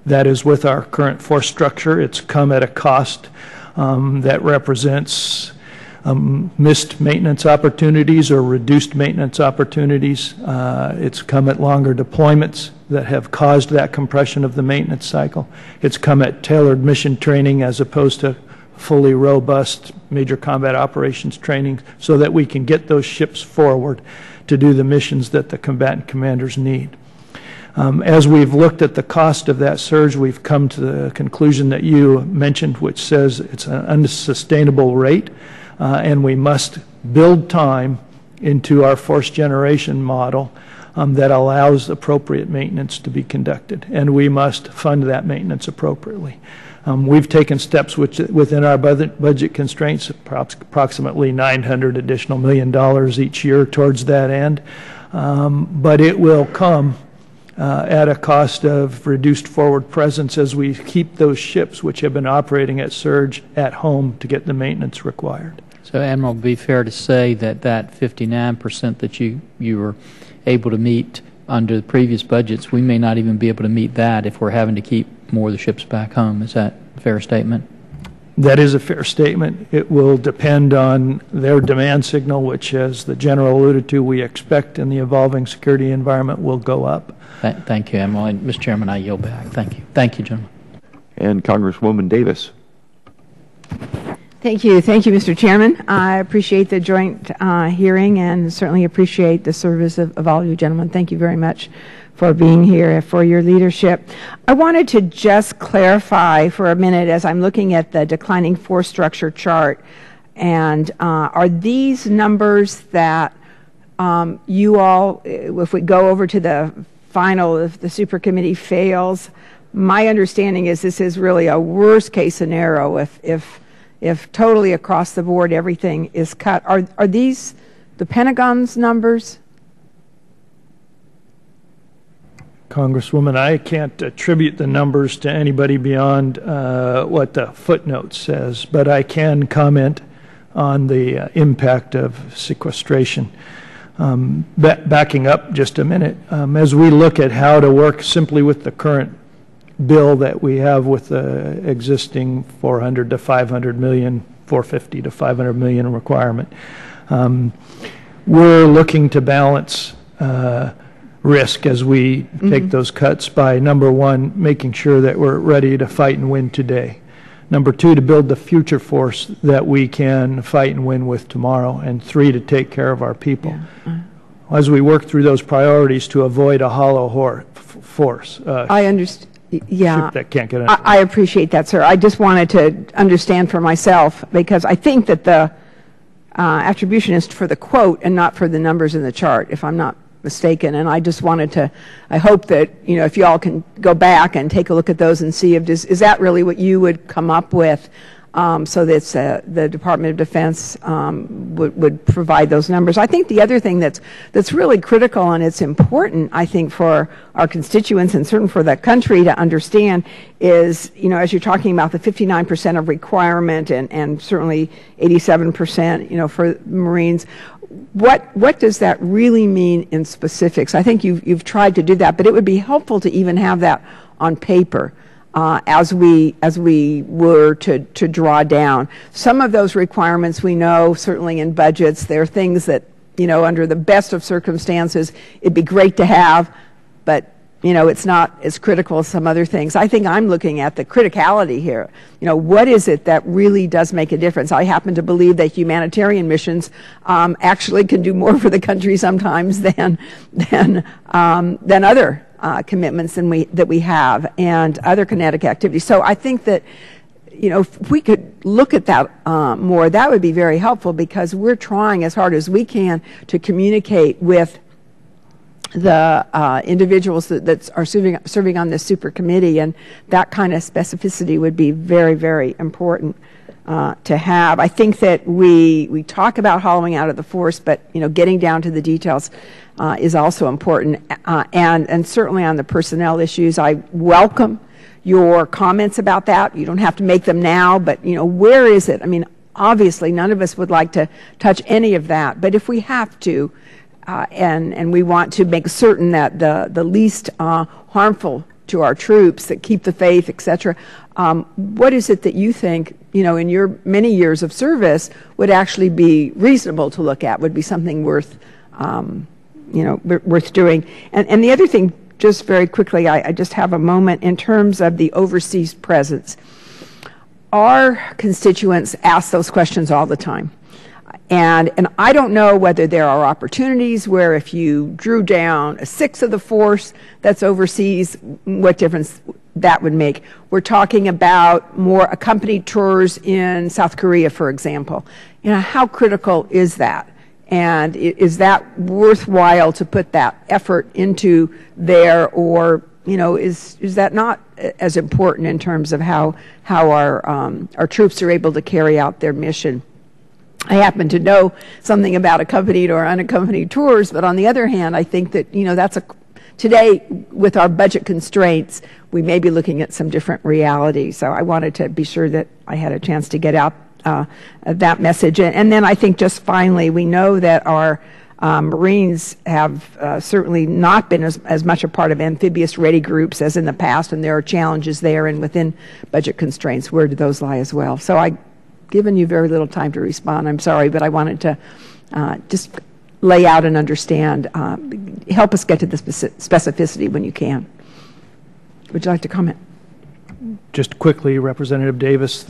That is with our current force structure. It's come at a cost that represents missed maintenance opportunities or reduced maintenance opportunities. It's come at longer deployments that have caused that compression of the maintenance cycle. It's come at tailored mission training as opposed to fully robust major combat operations training, so that we can get those ships forward to do the missions that the combatant commanders need. As we've looked at the cost of that surge, we've come to the conclusion that you mentioned, which says it's an unsustainable rate, and we must build time into our force generation model that allows appropriate maintenance to be conducted, and we must fund that maintenance appropriately. We've taken steps within our budget constraints, approximately $900 additional million each year towards that end, but it will come at a cost of reduced forward presence as we keep those ships which have been operating at surge at home to get the maintenance required.
So, Admiral, it would be fair to say that 59% that you were able to meet under the previous budgets, we may not even be able to meet that if we're having to keep more of the ships back home. Is that a fair statement?
That is a fair statement. It will depend on their demand signal, which, as the General alluded to, we expect in the evolving security environment will go up.
Thank you, Admiral. And Mr. Chairman, I yield back. Thank you. Thank you, gentlemen.
And Congresswoman Davis.
Thank you. Thank you, Mr. Chairman. I appreciate the joint hearing and certainly appreciate the service of all you gentlemen. Thank you very much for being here, for your leadership. I wanted to just clarify for a minute as I'm looking at the declining force structure chart, and are these numbers that you all, if we go over to the final, if the super committee fails, my understanding is this is really a worst case scenario if totally across the board everything is cut. Are these the Pentagon's numbers?
Congresswoman, I can't attribute the numbers to anybody beyond what the footnote says, but I can comment on the impact of sequestration. Backing up just a minute, as we look at how to work simply with the current bill that we have with the existing 400 to 500 million, 450 to 500 million requirement, we're looking to balance risk as we take those cuts by, number one, making sure that we're ready to fight and win today. Number two, to build the future force that we can fight and win with tomorrow. And three, to take care of our people. Yeah. As we work through those priorities to avoid a hollow force.
I understand. Yeah,
that can't get
I appreciate that, sir. I just wanted to understand for myself, because I think that the attribution is for the quote and not for the numbers in the chart, if I'm not mistaken. And I just wanted to, I hope that, you know, if you all can go back and take a look at those and see if is that really what you would come up with, so that the Department of Defense would provide those numbers. I think the other thing that's really critical, and it's important, I think, for our constituents and certainly for the country to understand is, you know, as you're talking about the 59% of requirement and certainly 87%, you know, for Marines, what does that really mean in specifics? I think you've tried to do that, but it would be helpful to even have that on paper. As we were to draw down. Some of those requirements we know, certainly in budgets, there are things that, you know, under the best of circumstances, it'd be great to have, but it's not as critical as some other things. I think I'm looking at the criticality here. What is it that really does make a difference? I happen to believe that humanitarian missions actually can do more for the country sometimes than other commitments that we have and other kinetic activities. So I think that if we could look at that more, that would be very helpful, because we're trying as hard as we can to communicate with the individuals that are serving on this super committee, and that kind of specificity would be very, very important to have. I think that we talk about hollowing out of the force, but getting down to the details is also important, and certainly on the personnel issues, I welcome your comments about that. You don't have to make them now, but where is it? I mean, obviously none of us would like to touch any of that, but if we have to, and we want to make certain that the least harmful to our troops, that keep the faith, etc., what is it that you think, in your many years of service, would actually be reasonable to look at, would be something worth, worth doing? And the other thing, just very quickly, I just have a moment in terms of the overseas presence. Our constituents ask those questions all the time. And I don't know whether there are opportunities where if you drew down a sixth of the force that's overseas, what difference that would make. We're talking about more accompanied tours in South Korea, for example. How critical is that? And is that worthwhile to put that effort into there, or is that not as important in terms of how our troops are able to carry out their mission? I happen to know something about accompanied or unaccompanied tours, but on the other hand, I think that that's today, with our budget constraints, we may be looking at some different realities. So I wanted to be sure that I had a chance to get out that message. And then I think just finally, we know that our Marines have certainly not been as much a part of amphibious ready groups as in the past, and there are challenges there, and within budget constraints, where do those lie as well? So I've given you very little time to respond. I'm sorry, but I wanted to just lay out and understand, help us get to the specificity when you can. Would you like to comment?
Just quickly, Representative Davis,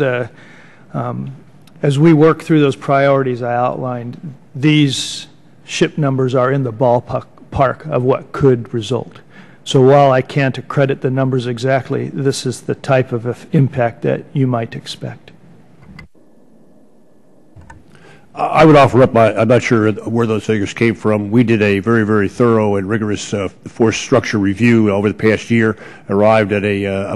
as we work through those priorities I outlined, these ship numbers are in the ballpark of what could result. So while I can't accredit the numbers exactly, this is the type of impact that you might expect.
I would offer up, I'm not sure where those figures came from. We did a very, very thorough and rigorous force structure review over the past year, arrived at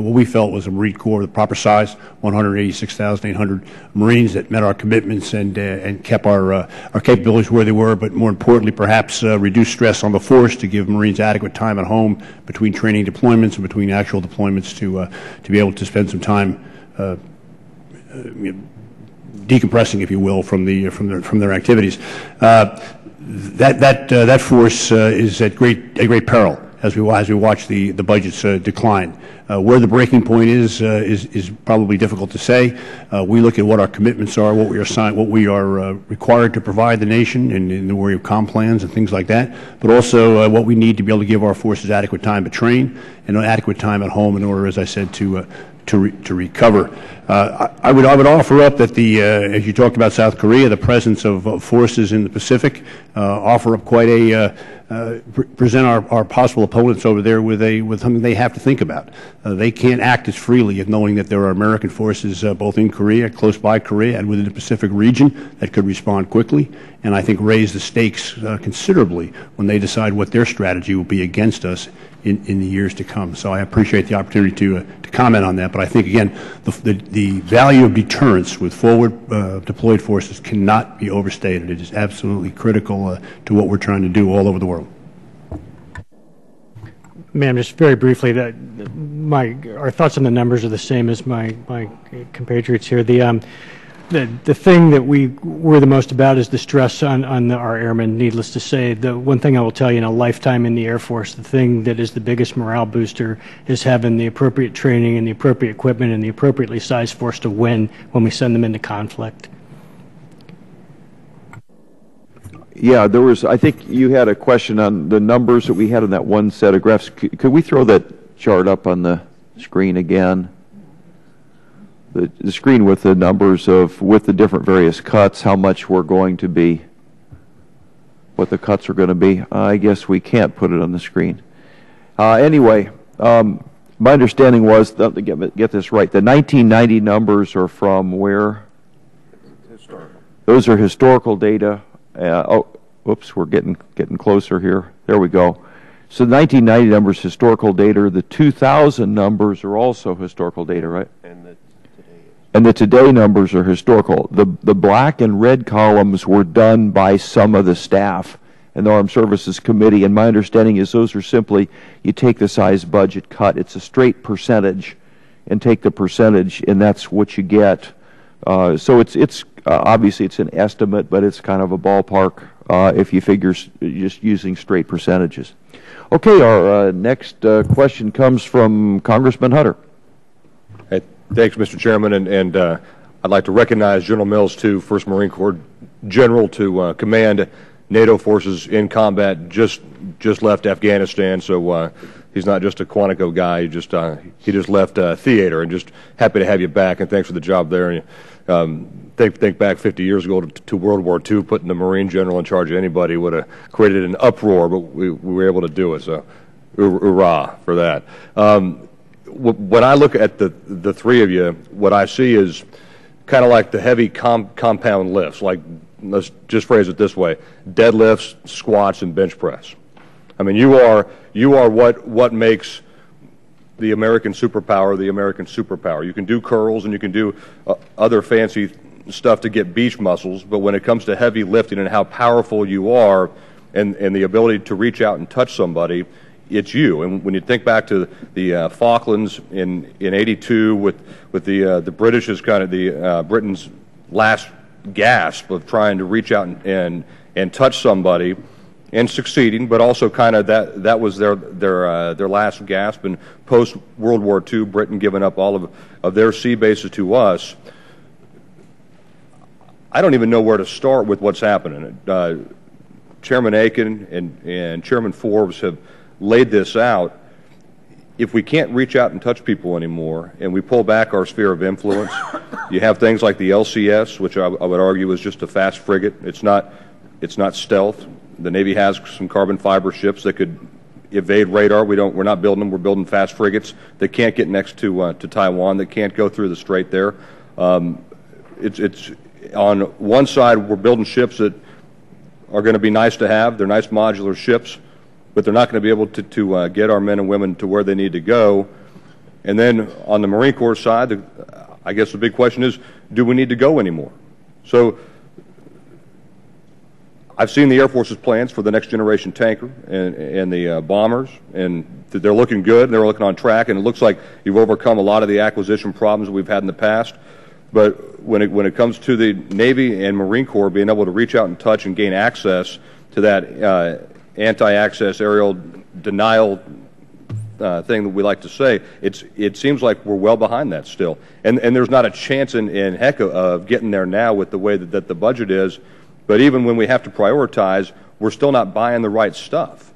what we felt was a Marine Corps of the proper size, 186,800 Marines that met our commitments and kept our capabilities where they were, but more importantly, perhaps reduced stress on the force to give Marines adequate time at home between training deployments and between actual deployments to be able to spend some time decompressing, if you will, from their activities. That force is at great peril as we watch the budgets decline. Where the breaking point is probably difficult to say. We look at what our commitments are, what we are required to provide the nation in the way of comm plans and things like that, but also what we need to be able to give our forces adequate time to train and adequate time at home in order, as I said, to recover. I would offer up that as you talked about South Korea, the presence of forces in the Pacific offer up quite present our possible opponents over there with something they have to think about. They can't act as freely if knowing that there are American forces both in Korea, close by Korea, and within the Pacific region that could respond quickly, and I think raise the stakes considerably when they decide what their strategy will be against us in the years to come. So I appreciate the opportunity to comment on that, but I think, again, the value of deterrence with forward deployed forces cannot be overstated. It is absolutely critical to what we're trying to do all over the world.
Ma'am, just very briefly, our thoughts on the numbers are the same as my compatriots here. The thing that we worry the most about is the stress on our airmen. Needless to say, the one thing I will tell you, in a lifetime in the Air Force, the thing that is the biggest morale booster is having the appropriate training and the appropriate equipment and the appropriately sized force to win when we send them into conflict.
Yeah, there was, I think you had a question on the numbers that we had in that one set of graphs. Could we throw that chart up on the screen again? The screen with the numbers of, with the different various cuts, how much we're going to be, what the cuts are going to be. I guess we can't put it on the screen. Anyway, my understanding was, to get this right, the 1990 numbers are from where? Historical. Those are historical data. Whoops, we're getting closer here. There we go. So the 1990 numbers, historical data. The 2000 numbers are also historical data, right? And the today numbers are historical. The black and red columns were done by some of the staff in the Armed Services Committee, and my understanding is those are simply, you take the size budget cut, it's a straight percentage, and take the percentage, and that's what you get. So it's obviously it's an estimate, but it's kind of a ballpark if you figure just using straight percentages. Okay, our next question comes from Congressman Hutter.
Hey, thanks, Mr. Chairman, and I'd like to recognize General Mills, too, 1st Marine Corps General to command NATO forces in combat, just left Afghanistan, so he's not just a Quantico guy. He just left theater, and just happy to have you back, and thanks for the job there. Think back 50 years ago to World War II, putting the Marine general in charge of anybody would have created an uproar, but we were able to do it, so hurrah for that. When I look at the three of you, what I see is kind of like the heavy compound lifts, like, let's just phrase it this way: deadlifts, squats, and bench press. I mean, you are what makes the American superpower the American superpower. You can do curls and you can do other fancy stuff to get beach muscles, but when it comes to heavy lifting and how powerful you are, and the ability to reach out and touch somebody, it's you. And when you think back to the Falklands in '82, with the British as kind of the Britain's last gasp of trying to reach out and touch somebody, and succeeding, but also kind of that was their last gasp. And post World War II, Britain giving up all of their sea bases to us. I don't even know where to start with what's happening. Chairman Aiken and Chairman Forbes have laid this out. If we can't reach out and touch people anymore, and we pull back our sphere of influence, you have things like the LCS, which I would argue is just a fast frigate. It's not stealth. The Navy has some carbon fiber ships that could evade radar. We're not building them. We're building fast frigates that can't get next to Taiwan, that can't go through the strait there. It's on one side, we're building ships that are going to be nice to have. They're nice modular ships, but they're not going to be able to get our men and women to where they need to go. And then on the Marine Corps side, I guess the big question is, do we need to go anymore? So I've seen the Air Force's plans for the next generation tanker and the bombers, and they're looking good. They're looking on track, and it looks like you've overcome a lot of the acquisition problems we've had in the past. But when it comes to the Navy and Marine Corps being able to reach out and touch and gain access to that anti-access aerial denial thing that we like to say, it seems like we're well behind that still. And there's not a chance in heck of getting there now with the way that the budget is. But even when we have to prioritize, we're still not buying the right stuff.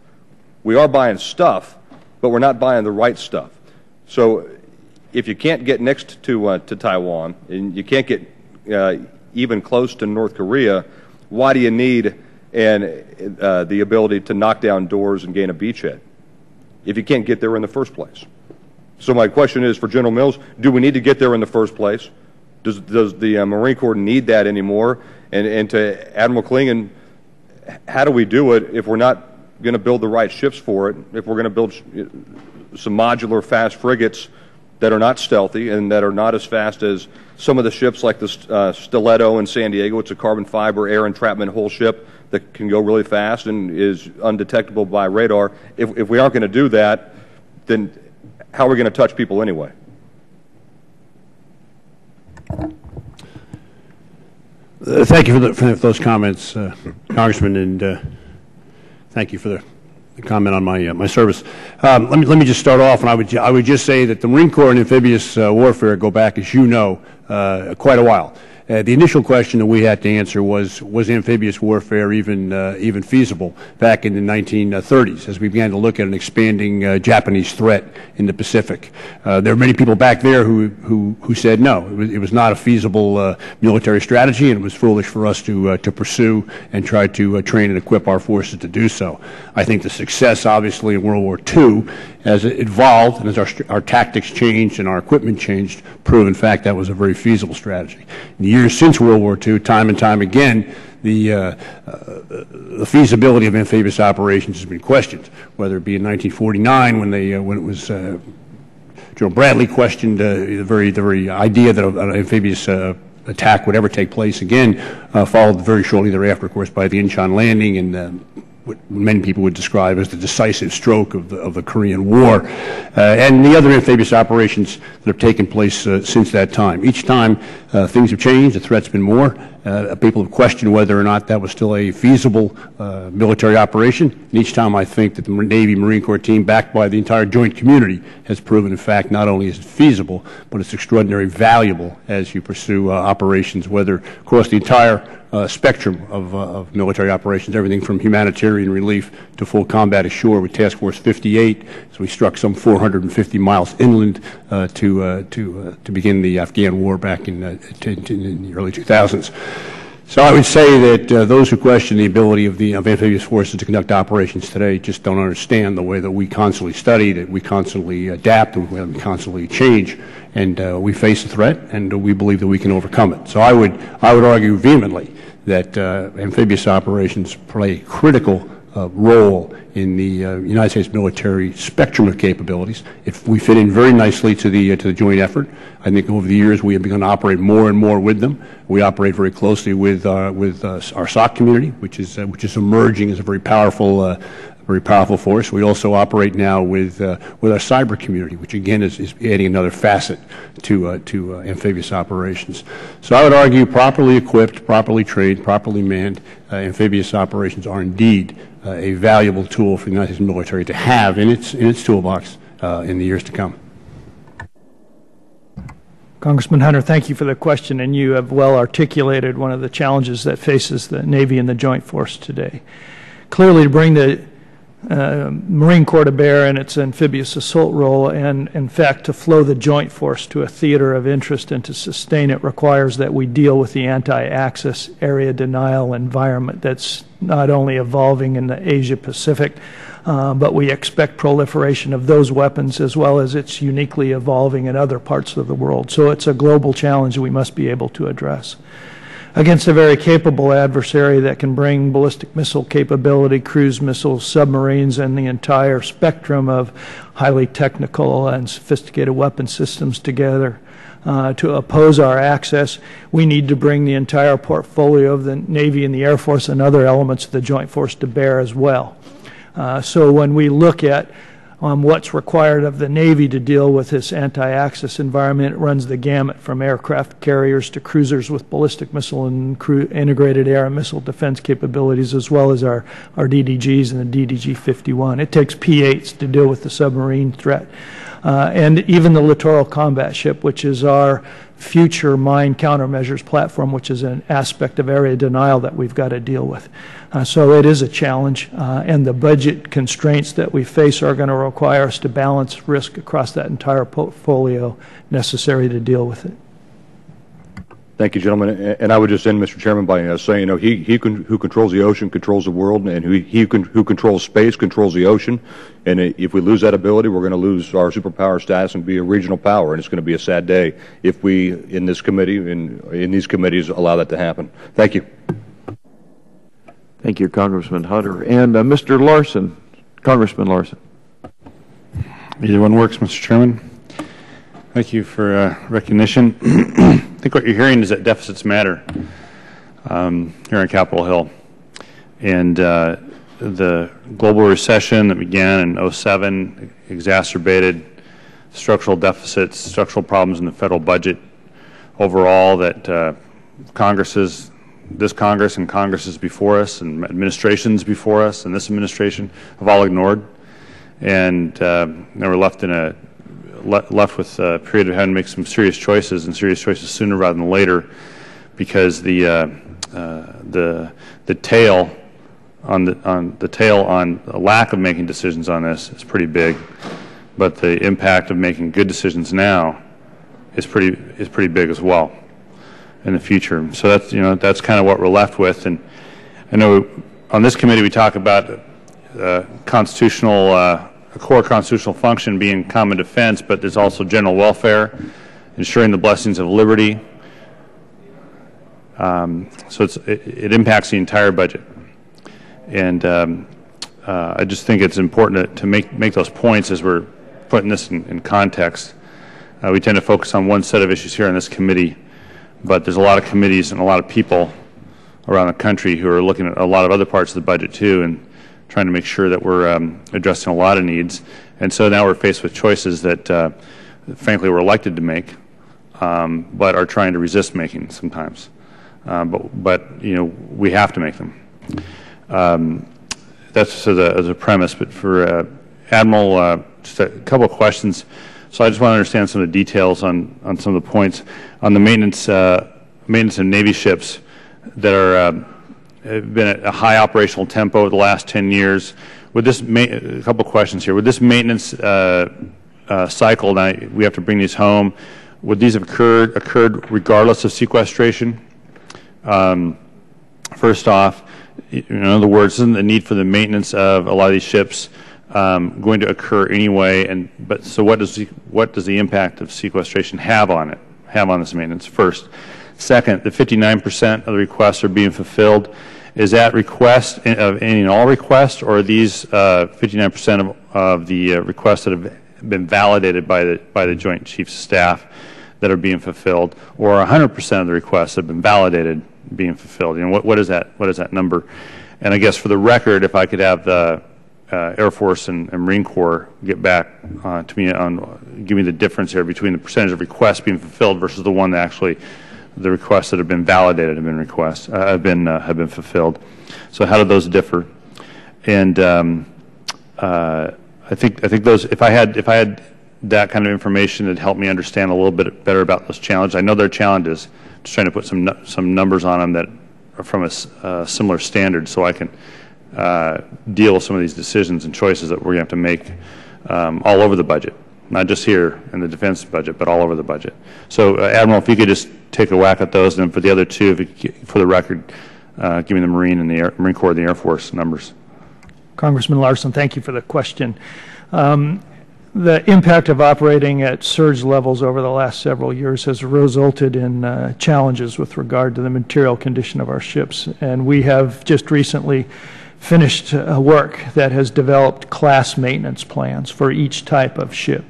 We are buying stuff, but we're not buying the right stuff. So if you can't get next to Taiwan, and you can't get even close to North Korea, why do you need the ability to knock down doors and gain a beachhead if you can't get there in the first place? So my question is for General Mills, do we need to get there in the first place? Does the Marine Corps need that anymore? And to Admiral Klingon, how do we do it if we're not going to build the right ships for it, if we're going to build some modular fast frigates that are not stealthy and that are not as fast as some of the ships like the Stiletto in San Diego? It's a carbon fiber air entrapment hull ship that can go really fast and is undetectable by radar. If we aren't going to do that, then how are we going to touch people anyway?
Thank you for those comments, Congressman, and thank you for the comment on my service. Let me just start off, and I would just say that the Marine Corps and amphibious warfare go back, as you know, quite a while. The initial question that we had to answer was amphibious warfare even feasible back in the 1930s as we began to look at an expanding Japanese threat in the Pacific. There were many people back there who said no, it was not a feasible military strategy, and it was foolish for us to pursue and try to train and equip our forces to do so. I think the success, obviously, in World War II, as it evolved and as our tactics changed and our equipment changed, proved, in fact, that was a very feasible strategy. In the years since World War II, time and time again, the feasibility of amphibious operations has been questioned, whether it be in 1949 when it was General Bradley questioned the very idea that an amphibious attack would ever take place again, followed very shortly thereafter, of course, by the Incheon landing and what many people would describe as the decisive stroke of the Korean War, and the other amphibious operations that have taken place since that time. Each time things have changed, the threat's been more. People have questioned whether or not that was still a feasible military operation. And each time I think that the Navy Marine Corps team, backed by the entire joint community, has proven, in fact, not only is it feasible, but it's extraordinarily valuable as you pursue operations, whether across the entire spectrum of military operations, everything from humanitarian relief to full combat ashore with Task Force 58. So we struck some 450 miles inland to begin the Afghan war back in the early 2000s. So I would say that those who question the ability of amphibious forces to conduct operations today just don't understand the way that we constantly study, that we constantly adapt, and we constantly change, and we face a threat, and we believe that we can overcome it. So I would argue vehemently that amphibious operations play a critical role in the United States military spectrum of capabilities. If we fit in very nicely to the joint effort, I think over the years we have begun to operate more and more with them. We operate very closely with our SOC community, which is emerging as a very powerful force. We also operate now with our cyber community, which again is adding another facet to amphibious operations. So I would argue properly equipped, properly trained, properly manned, amphibious operations are indeed a valuable tool for the United States military to have in its toolbox in the years to come.
Congressman Hunter, thank you for the question, and you have well articulated one of the challenges that faces the Navy and the Joint Force today. Clearly, to bring the Marine Corps to bear in its amphibious assault role and, in fact, to flow the Joint Force to a theater of interest and to sustain it requires that we deal with the anti-axis area denial environment that's not only evolving in the Asia-Pacific, but we expect proliferation of those weapons as well as it's uniquely evolving in other parts of the world. So it's a global challenge we must be able to address. Against a very capable adversary that can bring ballistic missile capability, cruise missiles, submarines, and the entire spectrum of highly technical and sophisticated weapon systems together to oppose our access, we need to bring the entire portfolio of the Navy and the Air Force and other elements of the Joint Force to bear as well. So when we look at what's required of the Navy to deal with this anti-axis environment, it runs the gamut from aircraft carriers to cruisers with ballistic missile and integrated air and missile defense capabilities, as well as our DDGs and the DDG-51. It takes P-8s to deal with the submarine threat. And even the littoral combat ship, which is our future mine countermeasures platform, which is an aspect of area denial that we've got to deal with. So it is a challenge, and the budget constraints that we face are going to require us to balance risk across that entire portfolio necessary to deal with it.
Thank you, gentlemen. And I would just end, Mr. Chairman, by saying, who controls the ocean controls the world, and who controls space controls the ocean. And if we lose that ability, we're going to lose our superpower status and be a regional power. And it's going to be a sad day if we, in this committee, in these committees, allow that to happen. Thank you.
Thank you, Congressman Hunter. And Mr. Larson, Congressman Larson.
Either one works, Mr. Chairman. Thank you for recognition. I think what you're hearing is that deficits matter here on Capitol Hill. And the global recession that began in 2007 exacerbated structural deficits, structural problems in the federal budget overall that this Congress and Congresses before us and administrations before us and this administration have all ignored. And now we're left with a period of having to make some serious choices, and serious choices sooner rather than later. because the tail on the lack of making decisions on this is pretty big, but the impact of making good decisions now is pretty big as well in the future. So that's kind of what we're left with. And I know on this committee we talk about a core constitutional function being common defense, but there's also general welfare, ensuring the blessings of liberty. So it impacts the entire budget. And I just think it's important to make those points as we're putting this in context. We tend to focus on one set of issues here on this committee, but there's a lot of committees and a lot of people around the country who are looking at a lot of other parts of the budget too and trying to make sure that we're addressing a lot of needs. And so now we're faced with choices that, frankly, we're elected to make, but are trying to resist making sometimes. But we have to make them. That's as a premise. But for Admiral, just a couple of questions. So I just want to understand some of the details on some of the points on the maintenance of Navy ships that have been at a high operational tempo over the last 10 years. Would this a couple of questions here? Would this maintenance cycle, now we have to bring these home, would these have occurred regardless of sequestration? First off, in other words, isn't the need for the maintenance of a lot of these ships going to occur anyway? So what does the impact of sequestration have on this maintenance? First. Second, the 59% of the requests are being fulfilled. Is that request of any and all requests, or are these 59% of the requests that have been validated by the Joint Chiefs of Staff that are being fulfilled, or 100% of the requests that have been validated being fulfilled? What is that number? And I guess for the record, if I could have the Air Force and Marine Corps get back to me on give me the difference here between the percentage of requests being fulfilled versus the one that actually the requests that have been validated have been fulfilled. So how do those differ? And I think those, if I had that kind of information, it'd help me understand a little bit better about those challenges. I know they're challenges. Just trying to put some numbers on them that are from a similar standard, so I can deal with some of these decisions and choices that we're going to have to make all over the budget, not just here in the defense budget, but all over the budget. So, Admiral, if you could just take a whack at those, and then for the other two, if you could, for the record, give me the Marine Corps and the Air Force numbers.
Congressman Larson, thank you for the question. The impact of operating at surge levels over the last several years has resulted in challenges with regard to the material condition of our ships, and we have just recently finished work that has developed class maintenance plans for each type of ship.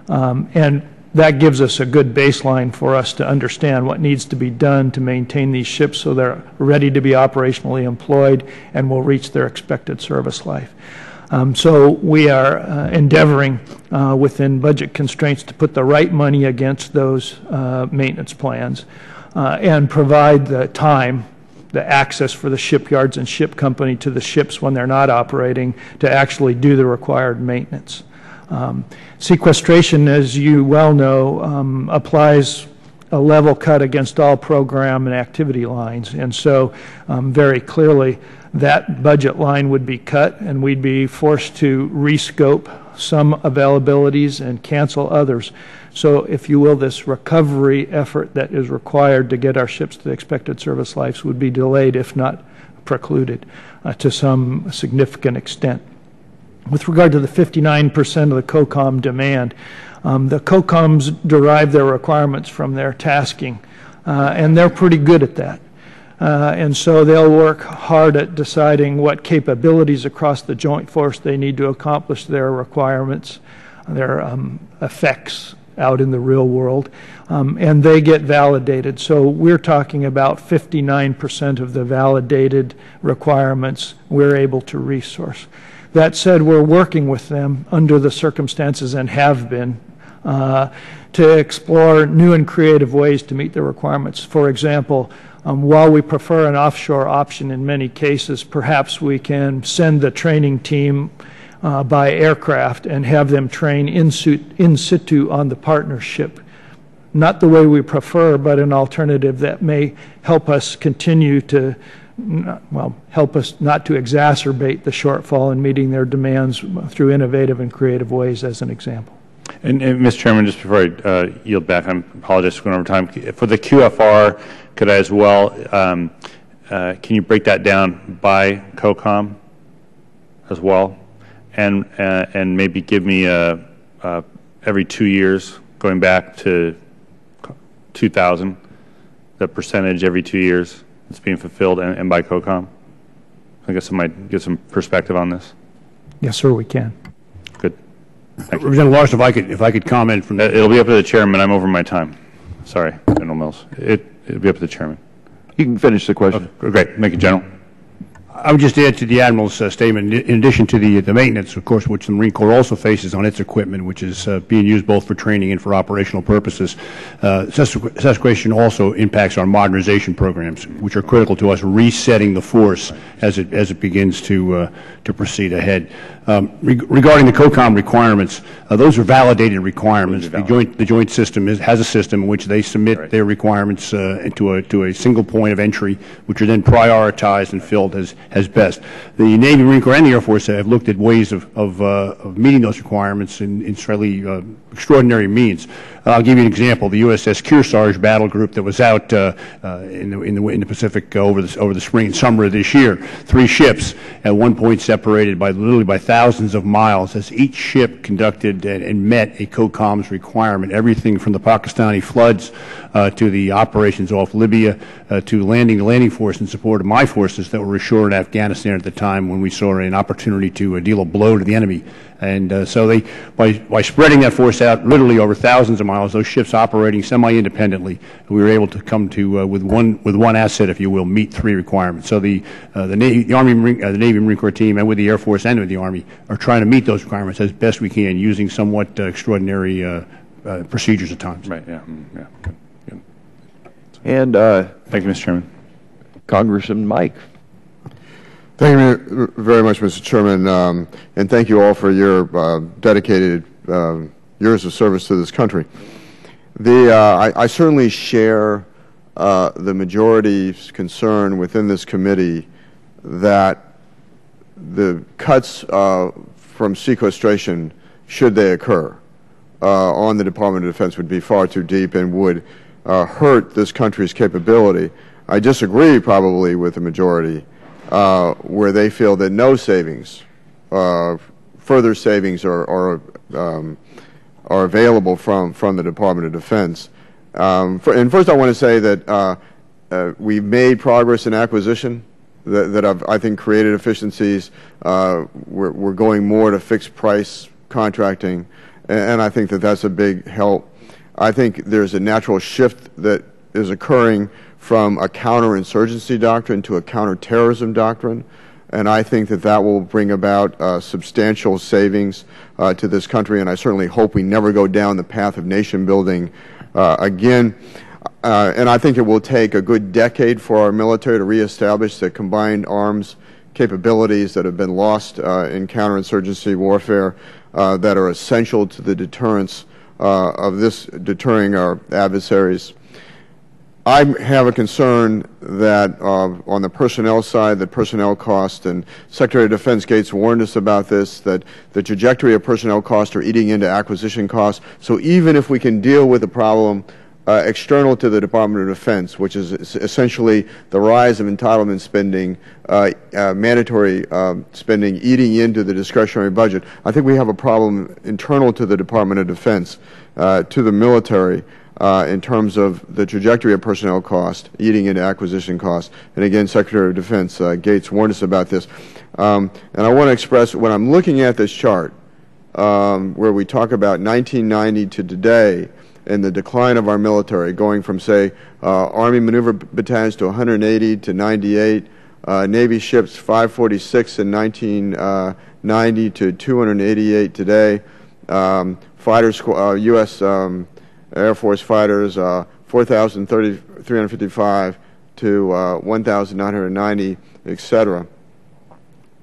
And that gives us a good baseline for us to understand what needs to be done to maintain these ships so they're ready to be operationally employed and will reach their expected service life. So we are endeavoring within budget constraints to put the right money against those maintenance plans and provide the time, the access for the shipyards and ship company to the ships when they're not operating to actually do the required maintenance. Sequestration, as you well know, applies a level cut against all program and activity lines, and so very clearly that budget line would be cut and we'd be forced to rescope some availabilities and cancel others. So, if you will, this recovery effort that is required to get our ships to the expected service lives would be delayed, if not precluded, to some significant extent. With regard to the 59% of the COCOM demand, the COCOMs derive their requirements from their tasking, and they're pretty good at that. And so they'll work hard at deciding what capabilities across the joint force they need to accomplish their requirements, their effects out in the real world, and they get validated. So we're talking about 59% of the validated requirements we're able to resource. That said, we're working with them under the circumstances and have been to explore new and creative ways to meet their requirements. For example, while we prefer an offshore option in many cases, perhaps we can send the training team by aircraft and have them train in situ on the partnership, not the way we prefer, but an alternative that may help us continue to, well, help us not to exacerbate the shortfall in meeting their demands through innovative and creative ways, as an example.
And Mr. Chairman, just before I yield back, I apologize for going over time. For the QFR, could I as well, can you break that down by COCOM as well? And maybe give me every 2 years, going back to 2000, the percentage every 2 years that's being fulfilled, and by COCOM? I guess I might get some perspective on this.
Yes, sir, we can.
Good. Thank you.
Representative Larson, if I could comment from
It'll be up to the chairman. I'm over my time. Sorry, General Mills. It'll be up to the chairman.
You can finish the question.
Okay, great. Thank you, General.
I would just add to the Admiral's statement, in addition to the maintenance, of course, which the Marine Corps also faces on its equipment, which is being used both for training and for operational purposes. Sequestration also impacts our modernization programs, which are critical to us resetting the force as it begins to proceed ahead. Regarding the COCOM requirements, those are validated requirements. The joint system has a system in which they submit their requirements to a single point of entry, which are then prioritized and filled as best. The Navy, Marine Corps, and the Air Force have looked at ways of meeting those requirements in slightly extraordinary means. I'll give you an example. The USS Kearsarge battle group that was out in the Pacific over the spring and summer of this year, 3 ships at one point separated literally by thousands of miles, as each ship conducted and met a COCOM's requirement. Everything from the Pakistani floods to the operations off Libya to landing the landing force in support of my forces that were ashore in Afghanistan at the time when we saw an opportunity to deal a blow to the enemy. And so they, by spreading that force out literally over thousands of miles, those ships operating semi-independently, we were able to come to with one asset, if you will, meet 3 requirements. So the Navy, the Navy Marine Corps team, and with the Air Force and with the Army, are trying to meet those requirements as best we can, using somewhat extraordinary procedures at times.
Right. Yeah. Yeah. Good. Good.
And
thank you, Mr. Chairman.
Congressman Mike.
Thank you very much, Mr. Chairman, and thank you all for your dedicated years of service to this country. I certainly share the majority's concern within this committee that the cuts from sequestration, should they occur, on the Department of Defense would be far too deep and would hurt this country's capability. I disagree probably with the majority where they feel that no savings, further savings are available from the Department of Defense. And first I want to say that we've made progress in acquisition that have, I think, created efficiencies. We're going more to fixed price contracting, and I think that that's a big help. I think there's a natural shift that is occurring from a counterinsurgency doctrine to a counterterrorism doctrine, and I think that that will bring about substantial savings to this country, and I certainly hope we never go down the path of nation building again. And I think it will take a good decade for our military to reestablish the combined arms capabilities that have been lost in counterinsurgency warfare that are essential to the deterrence of this, deterring our adversaries. I have a concern that on the personnel side, the personnel cost, and Secretary of Defense Gates warned us about this, that the trajectory of personnel costs are eating into acquisition costs. So even if we can deal with the problem external to the Department of Defense, which is essentially the rise of entitlement spending, mandatory spending eating into the discretionary budget, I think we have a problem internal to the Department of Defense, to the military, in terms of the trajectory of personnel cost eating into acquisition costs. And again, Secretary of Defense Gates warned us about this. And I want to express, when I'm looking at this chart, where we talk about 1990 to today, and the decline of our military, going from, say, Army maneuver battalions to 180 to 98, Navy ships 546 in 1990 to 288 today, fighters, U.S. Air Force fighters 4,355 to 1,990, etc.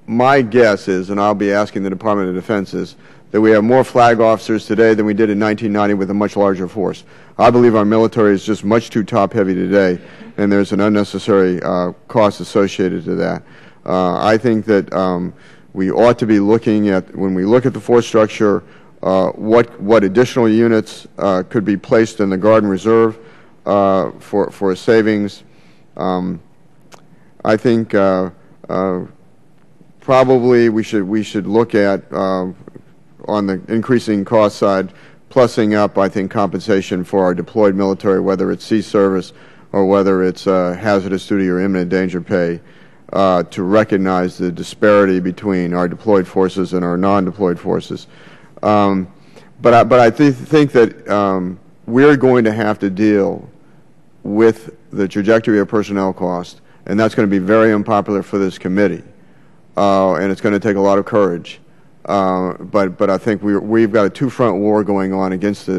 My guess is, and I'll be asking the Department of Defense, is that we have more flag officers today than we did in 1990 with a much larger force. I believe our military is just much too top-heavy today, and there's an unnecessary cost associated to that. I think that we ought to be looking at, when we look at the force structure, what additional units could be placed in the Guard and Reserve for a savings. I think probably we should look at, on the increasing cost side, plussing up, I think, compensation for our deployed military, whether it's sea service or whether it's hazardous duty or imminent danger pay, to recognize the disparity between our deployed forces and our non-deployed forces. But I think that we're going to have to deal with the trajectory of personnel cost, and that's going to be very unpopular for this committee, and it's going to take a lot of courage. But I think we've got a two-front war going on against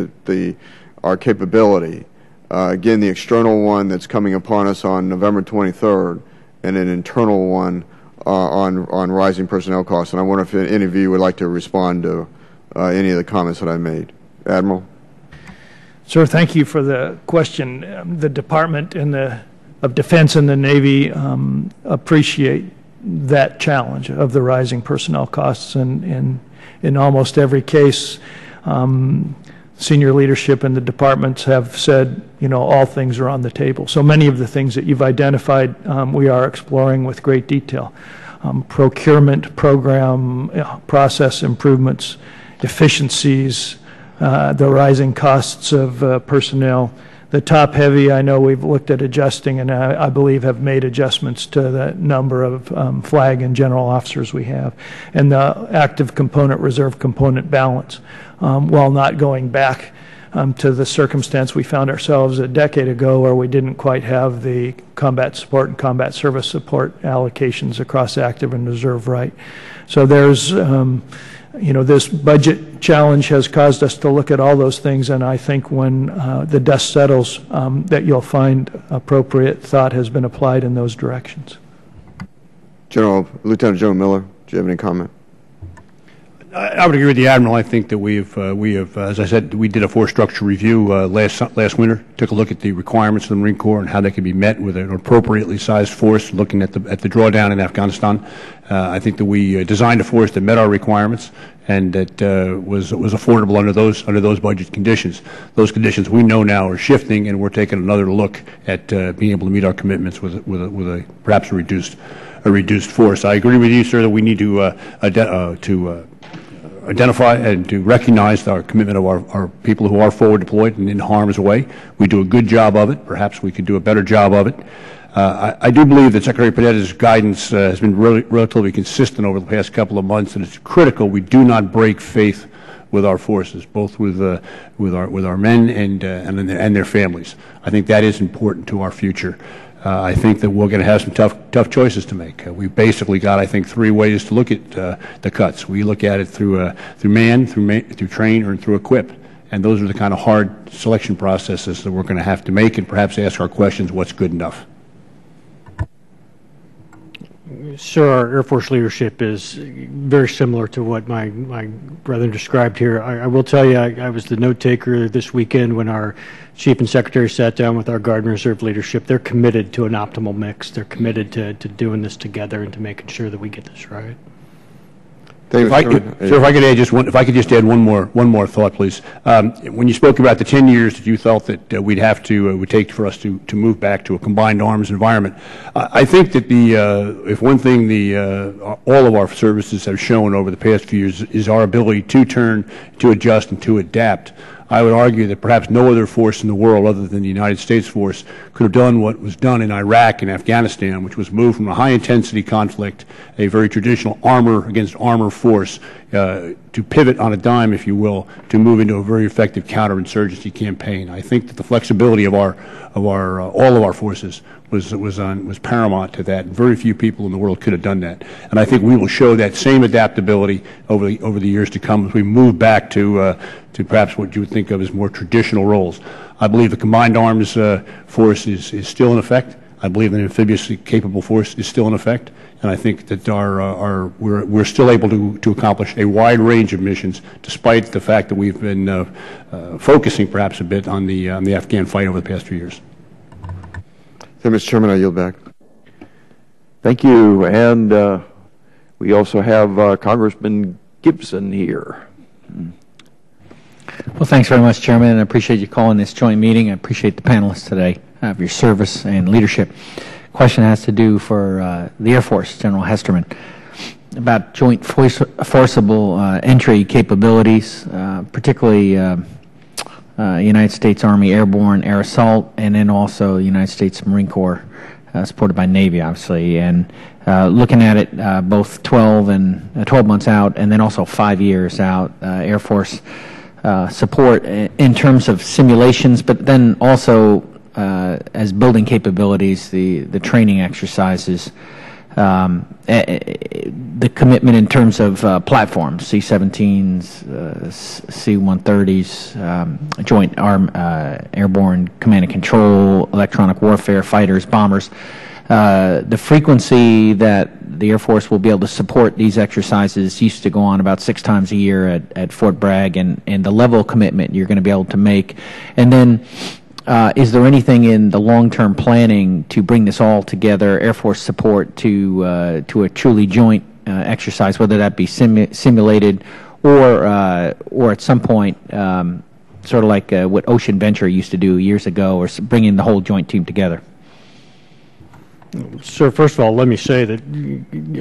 our capability. Again, the external one that's coming upon us on November 23rd, and an internal one on rising personnel costs. And I wonder if any of you would like to respond to any of the comments that I made. Admiral?
Sir, thank you for the question. The Department of Defense and the Navy appreciate that challenge of the rising personnel costs, and in almost every case, senior leadership in the departments have said, all things are on the table. So many of the things that you've identified, we are exploring with great detail. Procurement, program, process improvements, efficiencies, the rising costs of personnel. The top heavy, I know we've looked at adjusting, and I believe have made adjustments to the number of flag and general officers we have, and the active component, reserve component balance, while not going back to the circumstance we found ourselves a decade ago where we didn't quite have the combat support and combat service support allocations across active and reserve right. So there's this budget challenge has caused us to look at all those things, and I think when the dust settles, that you'll find appropriate thought has been applied in those directions.
Lieutenant General Miller, do you have any comment?
I would agree with the Admiral. I think that we have, as I said, we did a force structure review last winter, took a look at the requirements of the Marine Corps and how they could be met with an appropriately sized force, looking at the drawdown in Afghanistan. I think that we designed a force that met our requirements and that was affordable under those budget conditions. Those conditions we know now are shifting, and we're taking another look at being able to meet our commitments with a perhaps a reduced force. I agree with you, sir, that we need to identify and to recognize our commitment of our people who are forward deployed and in harm's way. We do a good job of it. Perhaps we could do a better job of it. I do believe that Secretary Panetta's guidance has been relatively consistent over the past couple of months, and it's critical we do not break faith with our forces, both with our men and their families. I think that is important to our future. I think that we're going to have some tough choices to make. We've basically got, I think, three ways to look at the cuts. We look at it through man, through train, or through equip. And those are the kind of hard selection processes that we're going to have to make, and perhaps ask our questions, what's good enough?
Sir, our Air Force leadership is very similar to what my brethren described here. I will tell you, I was the note taker this weekend when our Chief and Secretary sat down with our Guard and Reserve leadership. They're committed to an optimal mix. They're committed to doing this together and to making sure that we get this right.
If I could just add one more thought, please. When you spoke about the 10 years that you felt that it would take for us to move back to a combined arms environment, I think that if one thing all of our services have shown over the past few years is our ability to turn, to adjust, and to adapt. I would argue that perhaps no other force in the world other than the United States force could have done what was done in Iraq and Afghanistan, which was move from a high-intensity conflict, a very traditional armor against armor force, to pivot on a dime, if you will, to move into a very effective counterinsurgency campaign. I think that the flexibility of all of our forces was paramount to that. Very few people in the world could have done that, and I think we will show that same adaptability over the years to come as we move back to perhaps what you would think of as more traditional roles. I believe the combined arms force is still in effect. I believe an amphibious capable force is still in effect, and I think that we're still able to accomplish a wide range of missions, despite the fact that we've been focusing perhaps a bit on the Afghan fight over the past few years.
So, Mr. Chairman, I yield back.
Thank you. And we also have Congressman Gibson here.
Well, thanks very much, Chairman, and I appreciate you calling this joint meeting. I appreciate the panelists today for your service and leadership. Question has to do for the Air Force, General Hesterman, about joint forcible entry capabilities, particularly United States Army Airborne Air Assault, and then also the United States Marine Corps, supported by Navy, obviously, and looking at it both 12 months out, and then also 5 years out, Air Force support in terms of simulations, but then also as building capabilities, the training exercises, the commitment in terms of platforms, C-17s, C-130s, Joint Airborne Command and Control, electronic warfare, fighters, bombers, the frequency that the Air Force will be able to support these exercises used to go on about 6 times a year at Fort Bragg, and the level of commitment you're going to be able to make. And then is there anything in the long-term planning to bring this all together, Air Force support to a truly joint exercise, whether that be simulated or at some point sort of like what Ocean Venture used to do years ago, or bringing the whole joint team together?
Sir, first of all, let me say that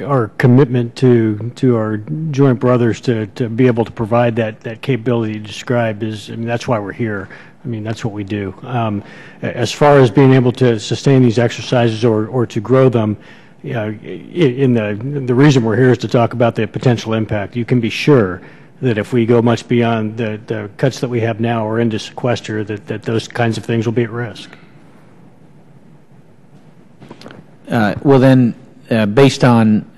our commitment to our joint brothers to be able to provide that capability you described is, I mean, that's why we're here. I mean, that's what we do. As far as being able to sustain these exercises or to grow them, you know, the reason we're here is to talk about the potential impact. You can be sure that if we go much beyond the cuts that we have now or into sequester, that those kinds of things will be at risk.
Well, then, based on,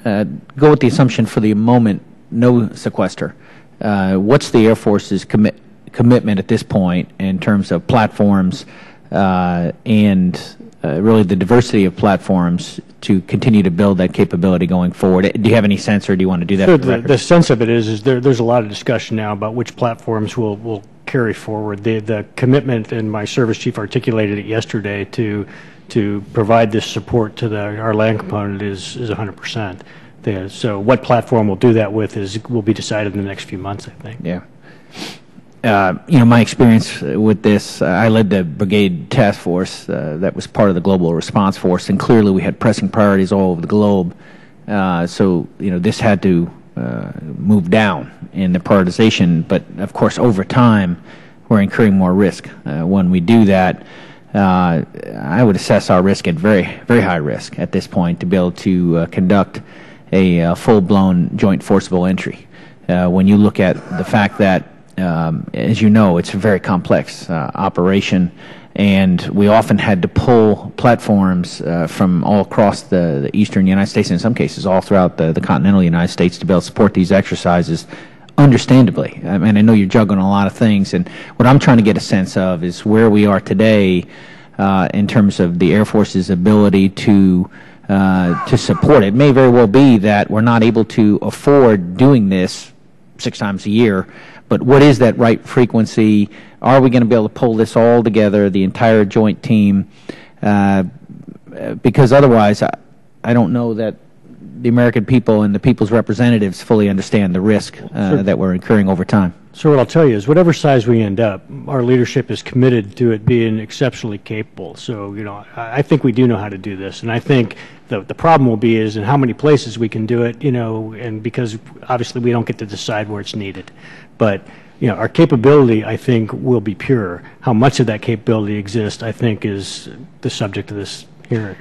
go with the assumption for the moment, no sequester. What's the Air Force's commitment at this point in terms of platforms and really the diversity of platforms to continue to build that capability going forward? Do you have any sense, or do you want to do that?
Sure, the sense of it is there's a lot of discussion now about which platforms will carry forward. The commitment, and my service chief articulated it yesterday, to provide this support to our land component is 100%. So what platform we'll do that with will be decided in the next few months, I think.
Yeah. You know, my experience with this, I led the brigade task force that was part of the global response force, and clearly we had pressing priorities all over the globe. So, you know, this had to move down in the prioritization, but of course over time we're incurring more risk. When we do that, I would assess our risk at very, very high risk at this point to be able to conduct a full-blown joint forcible entry. When you look at the fact that, as you know, it's a very complex operation, and we often had to pull platforms from all across the eastern United States, and in some cases all throughout the continental United States, to be able to support these exercises. Understandably, I mean, I know you're juggling a lot of things, and what I'm trying to get a sense of is where we are today in terms of the Air Force's ability to support it. It may very well be that we're not able to afford doing this 6 times a year, but what is that right frequency? Are we going to be able to pull this all together, the entire joint team? Because otherwise, I don't know that the American people and the people's representatives fully understand the risk that we're incurring over time.
So what I'll tell you is whatever size we end up, our leadership is committed to it being exceptionally capable. So, you know, I think we do know how to do this. And I think the problem will be is in how many places we can do it, you know, and because obviously we don't get to decide where it's needed. But, you know, our capability, I think, will be pure. How much of that capability exists, I think, is the subject of this hearing.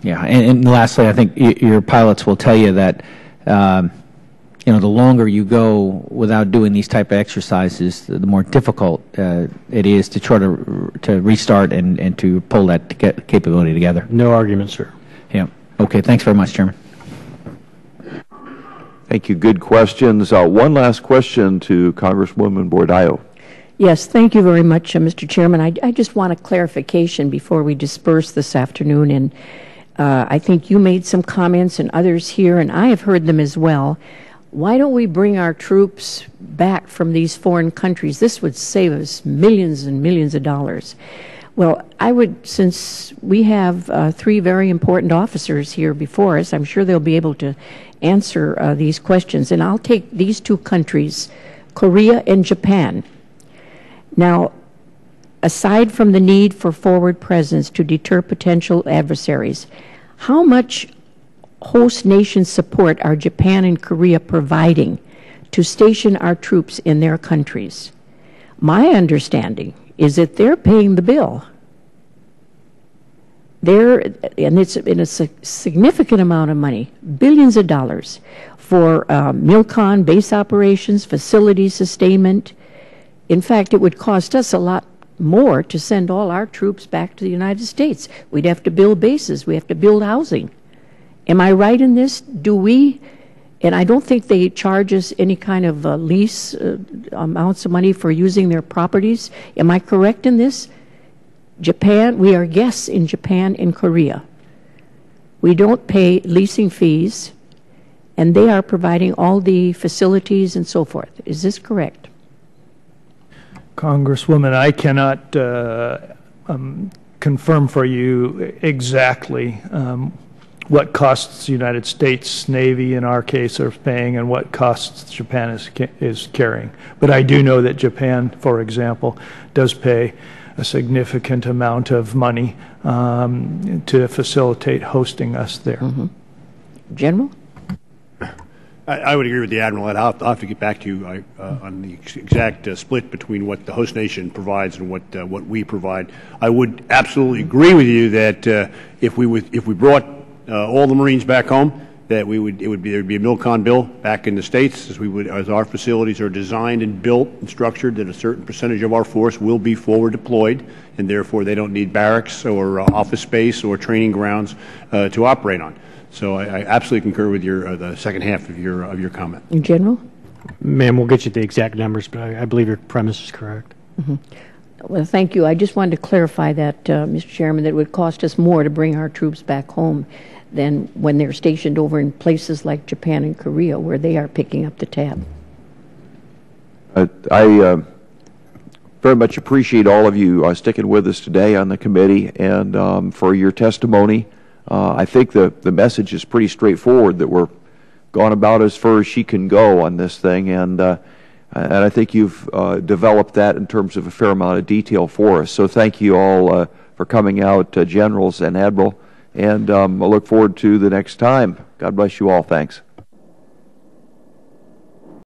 Yeah, and lastly, I think your pilots will tell you that, you know, the longer you go without doing these type of exercises, the more difficult it is to try to restart and to pull that capability together.
No argument, sir.
Yeah. Okay. Thanks very much, Chairman.
Thank you. Good questions. One last question to Congresswoman Bordillo.
Yes, thank you very much, Mr. Chairman. I just want a clarification before we disperse this afternoon. And I think you made some comments and others here, and I have heard them as well. Why don't we bring our troops back from these foreign countries? This would save us millions and millions of dollars. Well, I would, since we have 3 very important officers here before us, I'm sure they'll be able to answer these questions. And I'll take these 2 countries, Korea and Japan. Now, aside from the need for forward presence to deter potential adversaries, how much host nation support are Japan and Korea providing to station our troops in their countries? My understanding is that they're paying the bill. And it's in a significant amount of money, billions of dollars, for MILCON, base operations, facility sustainment. In fact, it would cost us a lot more to send all our troops back to the United States. We'd have to build bases. We have to build housing. Am I right in this? Do we, and I don't think they charge us any kind of lease amounts of money for using their properties. Am I correct in this? Japan, we are guests in Japan and Korea. We don't pay leasing fees, and they are providing all the facilities and so forth. Is this correct?
Congresswoman, I cannot confirm for you exactly what costs the United States Navy, in our case, are paying and what costs Japan is carrying. But I do know that Japan, for example, does pay a significant amount of money to facilitate hosting us there.
Mm-hmm. General?
I would agree with the Admiral. I'll have to get back to you on the exact split between what the host nation provides and what we provide. I would absolutely agree with you that if we brought all the Marines back home, that there'd be a MILCON bill back in the States, as our facilities are designed and built and structured, that a certain percentage of our force will be forward deployed, and therefore they don't need barracks or office space or training grounds to operate on. So I absolutely concur with the second half of your comment.
In general?
Ma'am, we'll get you the exact numbers, but I believe your premise is correct.
Mm-hmm. Well, thank you. I just wanted to clarify that, Mr. Chairman, that it would cost us more to bring our troops back home than when they're stationed over in places like Japan and Korea, where they are picking up the tab.
I very much appreciate all of you sticking with us today on the committee and for your testimony. I think the message is pretty straightforward, that we're gone about as far as she can go on this thing, and I think you've developed that in terms of a fair amount of detail for us. So thank you all for coming out, Generals and Admiral, and I look forward to the next time. God bless you all. Thanks.